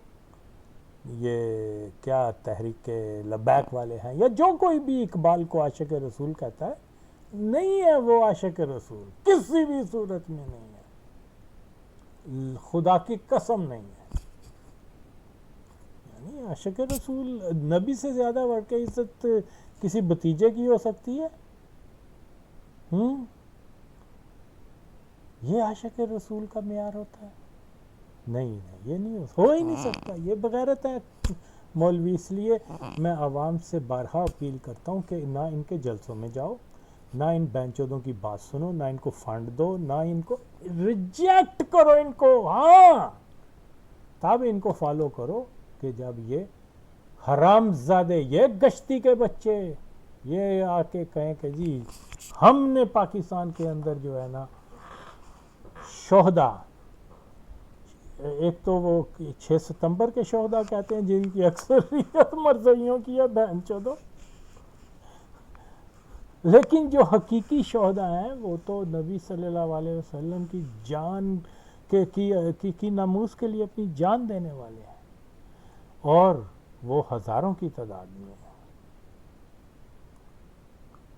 یہ کیا تحریک لبیک والے ہیں یا جو کوئی بھی اقبال کو عاشق رسول کہتا ہے, نہیں ہے وہ عاشق رسول, کسی بھی صورت میں نہیں ہے, خدا کی قسم نہیں ہے. یعنی عاشق رسول نبی سے زیادہ بڑھ کے عزت کسی بتیجے کی ہو سکتی ہے؟ یہ عاشق رسول کا معیار ہوتا ہے؟ نہیں, یہ نہیں ہو ہی نہیں سکتا. یہ بغیرت ہے مولوی. اس لیے میں عوام سے بارہا اپیل کرتا ہوں کہ نہ ان کے جلسوں میں جاؤ, نہ ان بینچودوں کی بات سنو, نہ ان کو فنڈ دو, نہ ان کو ریجیکٹ کرو ان کو. ہاں, تب ان کو فالو کرو کہ جب یہ حرام زادے, یہ گشتی کے بچے یہ آ کے کہیں کہ جی ہم نے پاکستان کے اندر جو ہے نا شہداء, ایک تو وہ 6 ستمبر کے شہداء کہتے ہیں جن کی اکثریت مرزائیوں کی ہے بہن چودوں, لیکن جو حقیقی شہداء ہیں وہ تو نبی صلی اللہ علیہ وسلم کی جان کی ناموس کے لیے اپنی جان دینے والے ہیں, اور وہ ہزاروں کی تعداد میں ہیں.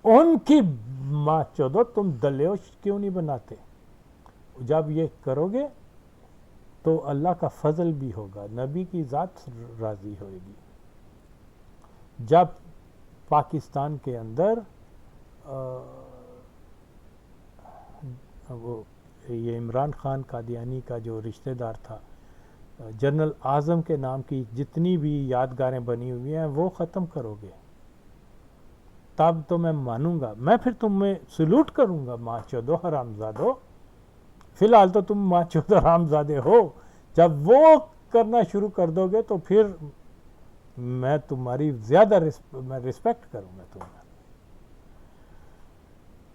ان کی ماں چودو تم دلیوش کیوں نہیں بناتے؟ جب یہ کرو گے تو اللہ کا فضل بھی ہوگا, نبی کی ذات راضی ہوئے گی. جب پاکستان کے اندر وہ یہ عمران خان قادیانی کا جو رشتہ دار تھا, جنرل اعظم کے نام کی جتنی بھی یادگاریں بنی ہوئی ہیں وہ ختم کرو گے تب تو میں مانوں گا. میں پھر تم میں سلوٹ کروں گا, ماں چودو حرام زادو. فی الحال تو تم ماں چودو حرام زادے ہو, جب وہ کرنا شروع کر دو گے تو پھر میں تمہاری زیادہ رسپیکٹ کروں گا تمہیں.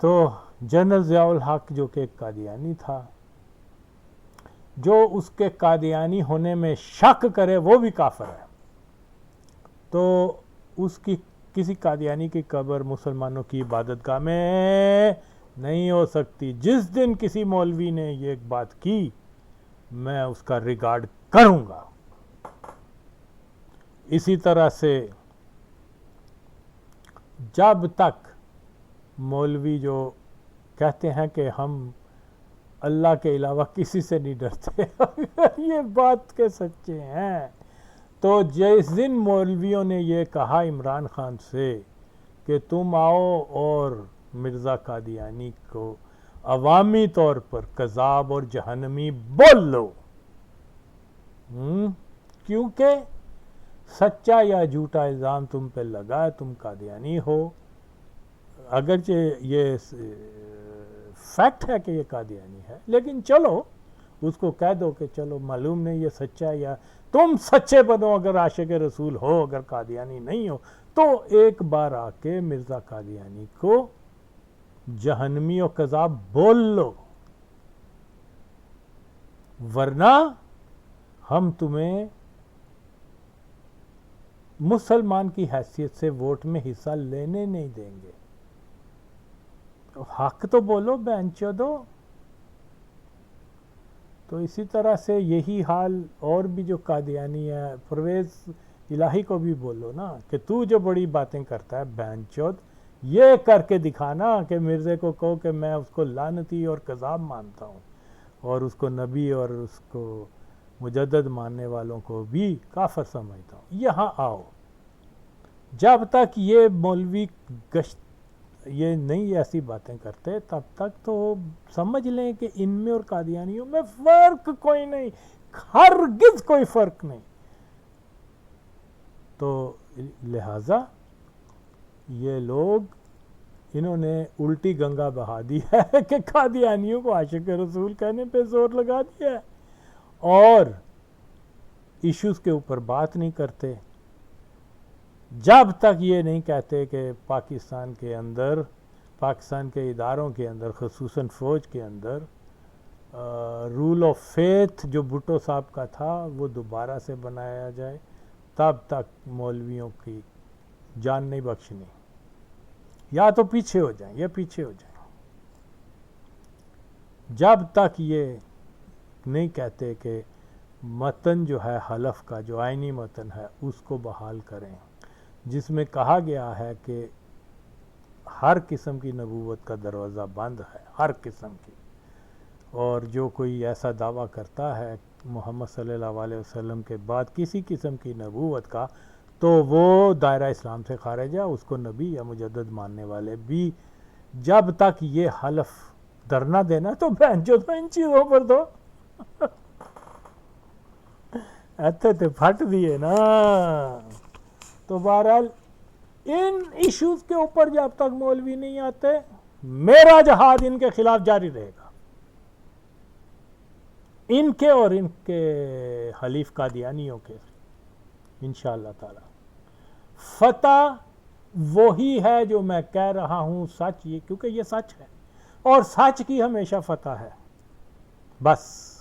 تو جنرل ضیاء الحق جو کہ ایک قادیانی تھا, جو اس کے قادیانی ہونے میں شک کرے وہ بھی کافر ہے. تو اس کی کسی قادیانی کی قبر مسلمانوں کی عبادت گاہ میں نہیں ہو سکتی. جس دن کسی مولوی نے یہ بات کی میں اس کا ریگارڈ کروں گا. اسی طرح سے جب تک مولوی جو کہتے ہیں کہ ہم اللہ کے علاوہ کسی سے نہیں ڈرتے, اگر یہ بات کے سچے ہیں تو جس دن مولویوں نے یہ کہا عمران خان سے کہ تم آؤ اور مرزا قادیانی کو عوامی طور پر کذاب اور جہنمی بول لو، کیونکہ سچا یا جھوٹا الزام تم پہ لگا ہے، تم قادیانی ہو، اگرچہ یہ فیکٹ ہے کہ یہ قادیانی ہے، لیکن چلو اس کو کہہ دو کہ چلو معلوم نہیں یہ سچا، یا تم سچے بنو اگر عاشق رسول ہو، اگر قادیانی نہیں ہو تو ایک بار آ کے مرزا قادیانی کو جہنمی و کذاب بول لو، ورنہ ہم تمہیں مسلمان کی حیثیت سے ووٹ میں حصہ لینے نہیں دیں گے۔ حق تو بولو بہنچودو۔ تو اسی طرح سے یہی حال اور بھی جو قادیانی ہے، پرویز الہی کو بھی بولو نا کہ تو جو بڑی باتیں کرتا ہے بہنچود، یہ کر کے دکھانا کہ مرزے کو کہو کہ میں اس کو لعنتی اور کذاب مانتا ہوں، اور اس کو نبی اور اس کو مجدد ماننے والوں کو بھی کافر سمجھتا ہوں۔ یہاں آؤ، جب تک یہ مولوی گشت یہ نہیں ایسی باتیں کرتے تب تک تو سمجھ لیں کہ ان میں اور قادیانیوں میں فرق کوئی نہیں، ہرگز کوئی فرق نہیں۔ تو لہٰذا یہ لوگ انہوں نے الٹی گنگا بہا دی ہے کہ قادیانیوں کو عاشق رسول کہنے پہ زور لگا دیا ہے، اور ایشوز کے اوپر بات نہیں کرتے جب تک یہ نہیں کہتے کہ پاکستان کے اندر، پاکستان کے اداروں کے اندر، خصوصاً فوج کے اندر رول آف فیتھ جو بھٹو صاحب کا تھا وہ دوبارہ سے بنایا جائے، تب تک مولویوں کی جان نہیں بخشنی، یا تو پیچھے ہو جائیں یا پیچھے ہو جائیں، جب تک یہ نہیں کہتے کہ متن جو ہے حلف کا، جو آئینی متن ہے، اس کو بحال کریں، جس میں کہا گیا ہے کہ ہر قسم کی نبوت کا دروازہ بند ہے، ہر قسم کی، اور جو کوئی ایسا دعویٰ کرتا ہے محمد صلی اللہ علیہ وسلم کے بعد کسی قسم کی نبوت کا، تو وہ دائرہ اسلام سے خارج ہے، اس کو نبی یا مجدد ماننے والے بھی جب تک یہ حلف درنا دینا تو بہنچو تو ان چیزوں پر دو ایتھے تے پھٹ دیے نا۔ تو بہرحال ان ایشوز کے اوپر جب تک مولوی نہیں آتے، میرا جہاد ان کے خلاف جاری رہے گا، ان کے اور ان کے حلیف قادیانیوں کے، انشاءاللہ تعالی۔ فتح وہی ہے جو میں کہہ رہا ہوں، سچ یہ، کیونکہ یہ سچ ہے اور سچ کی ہمیشہ فتح ہے، بس۔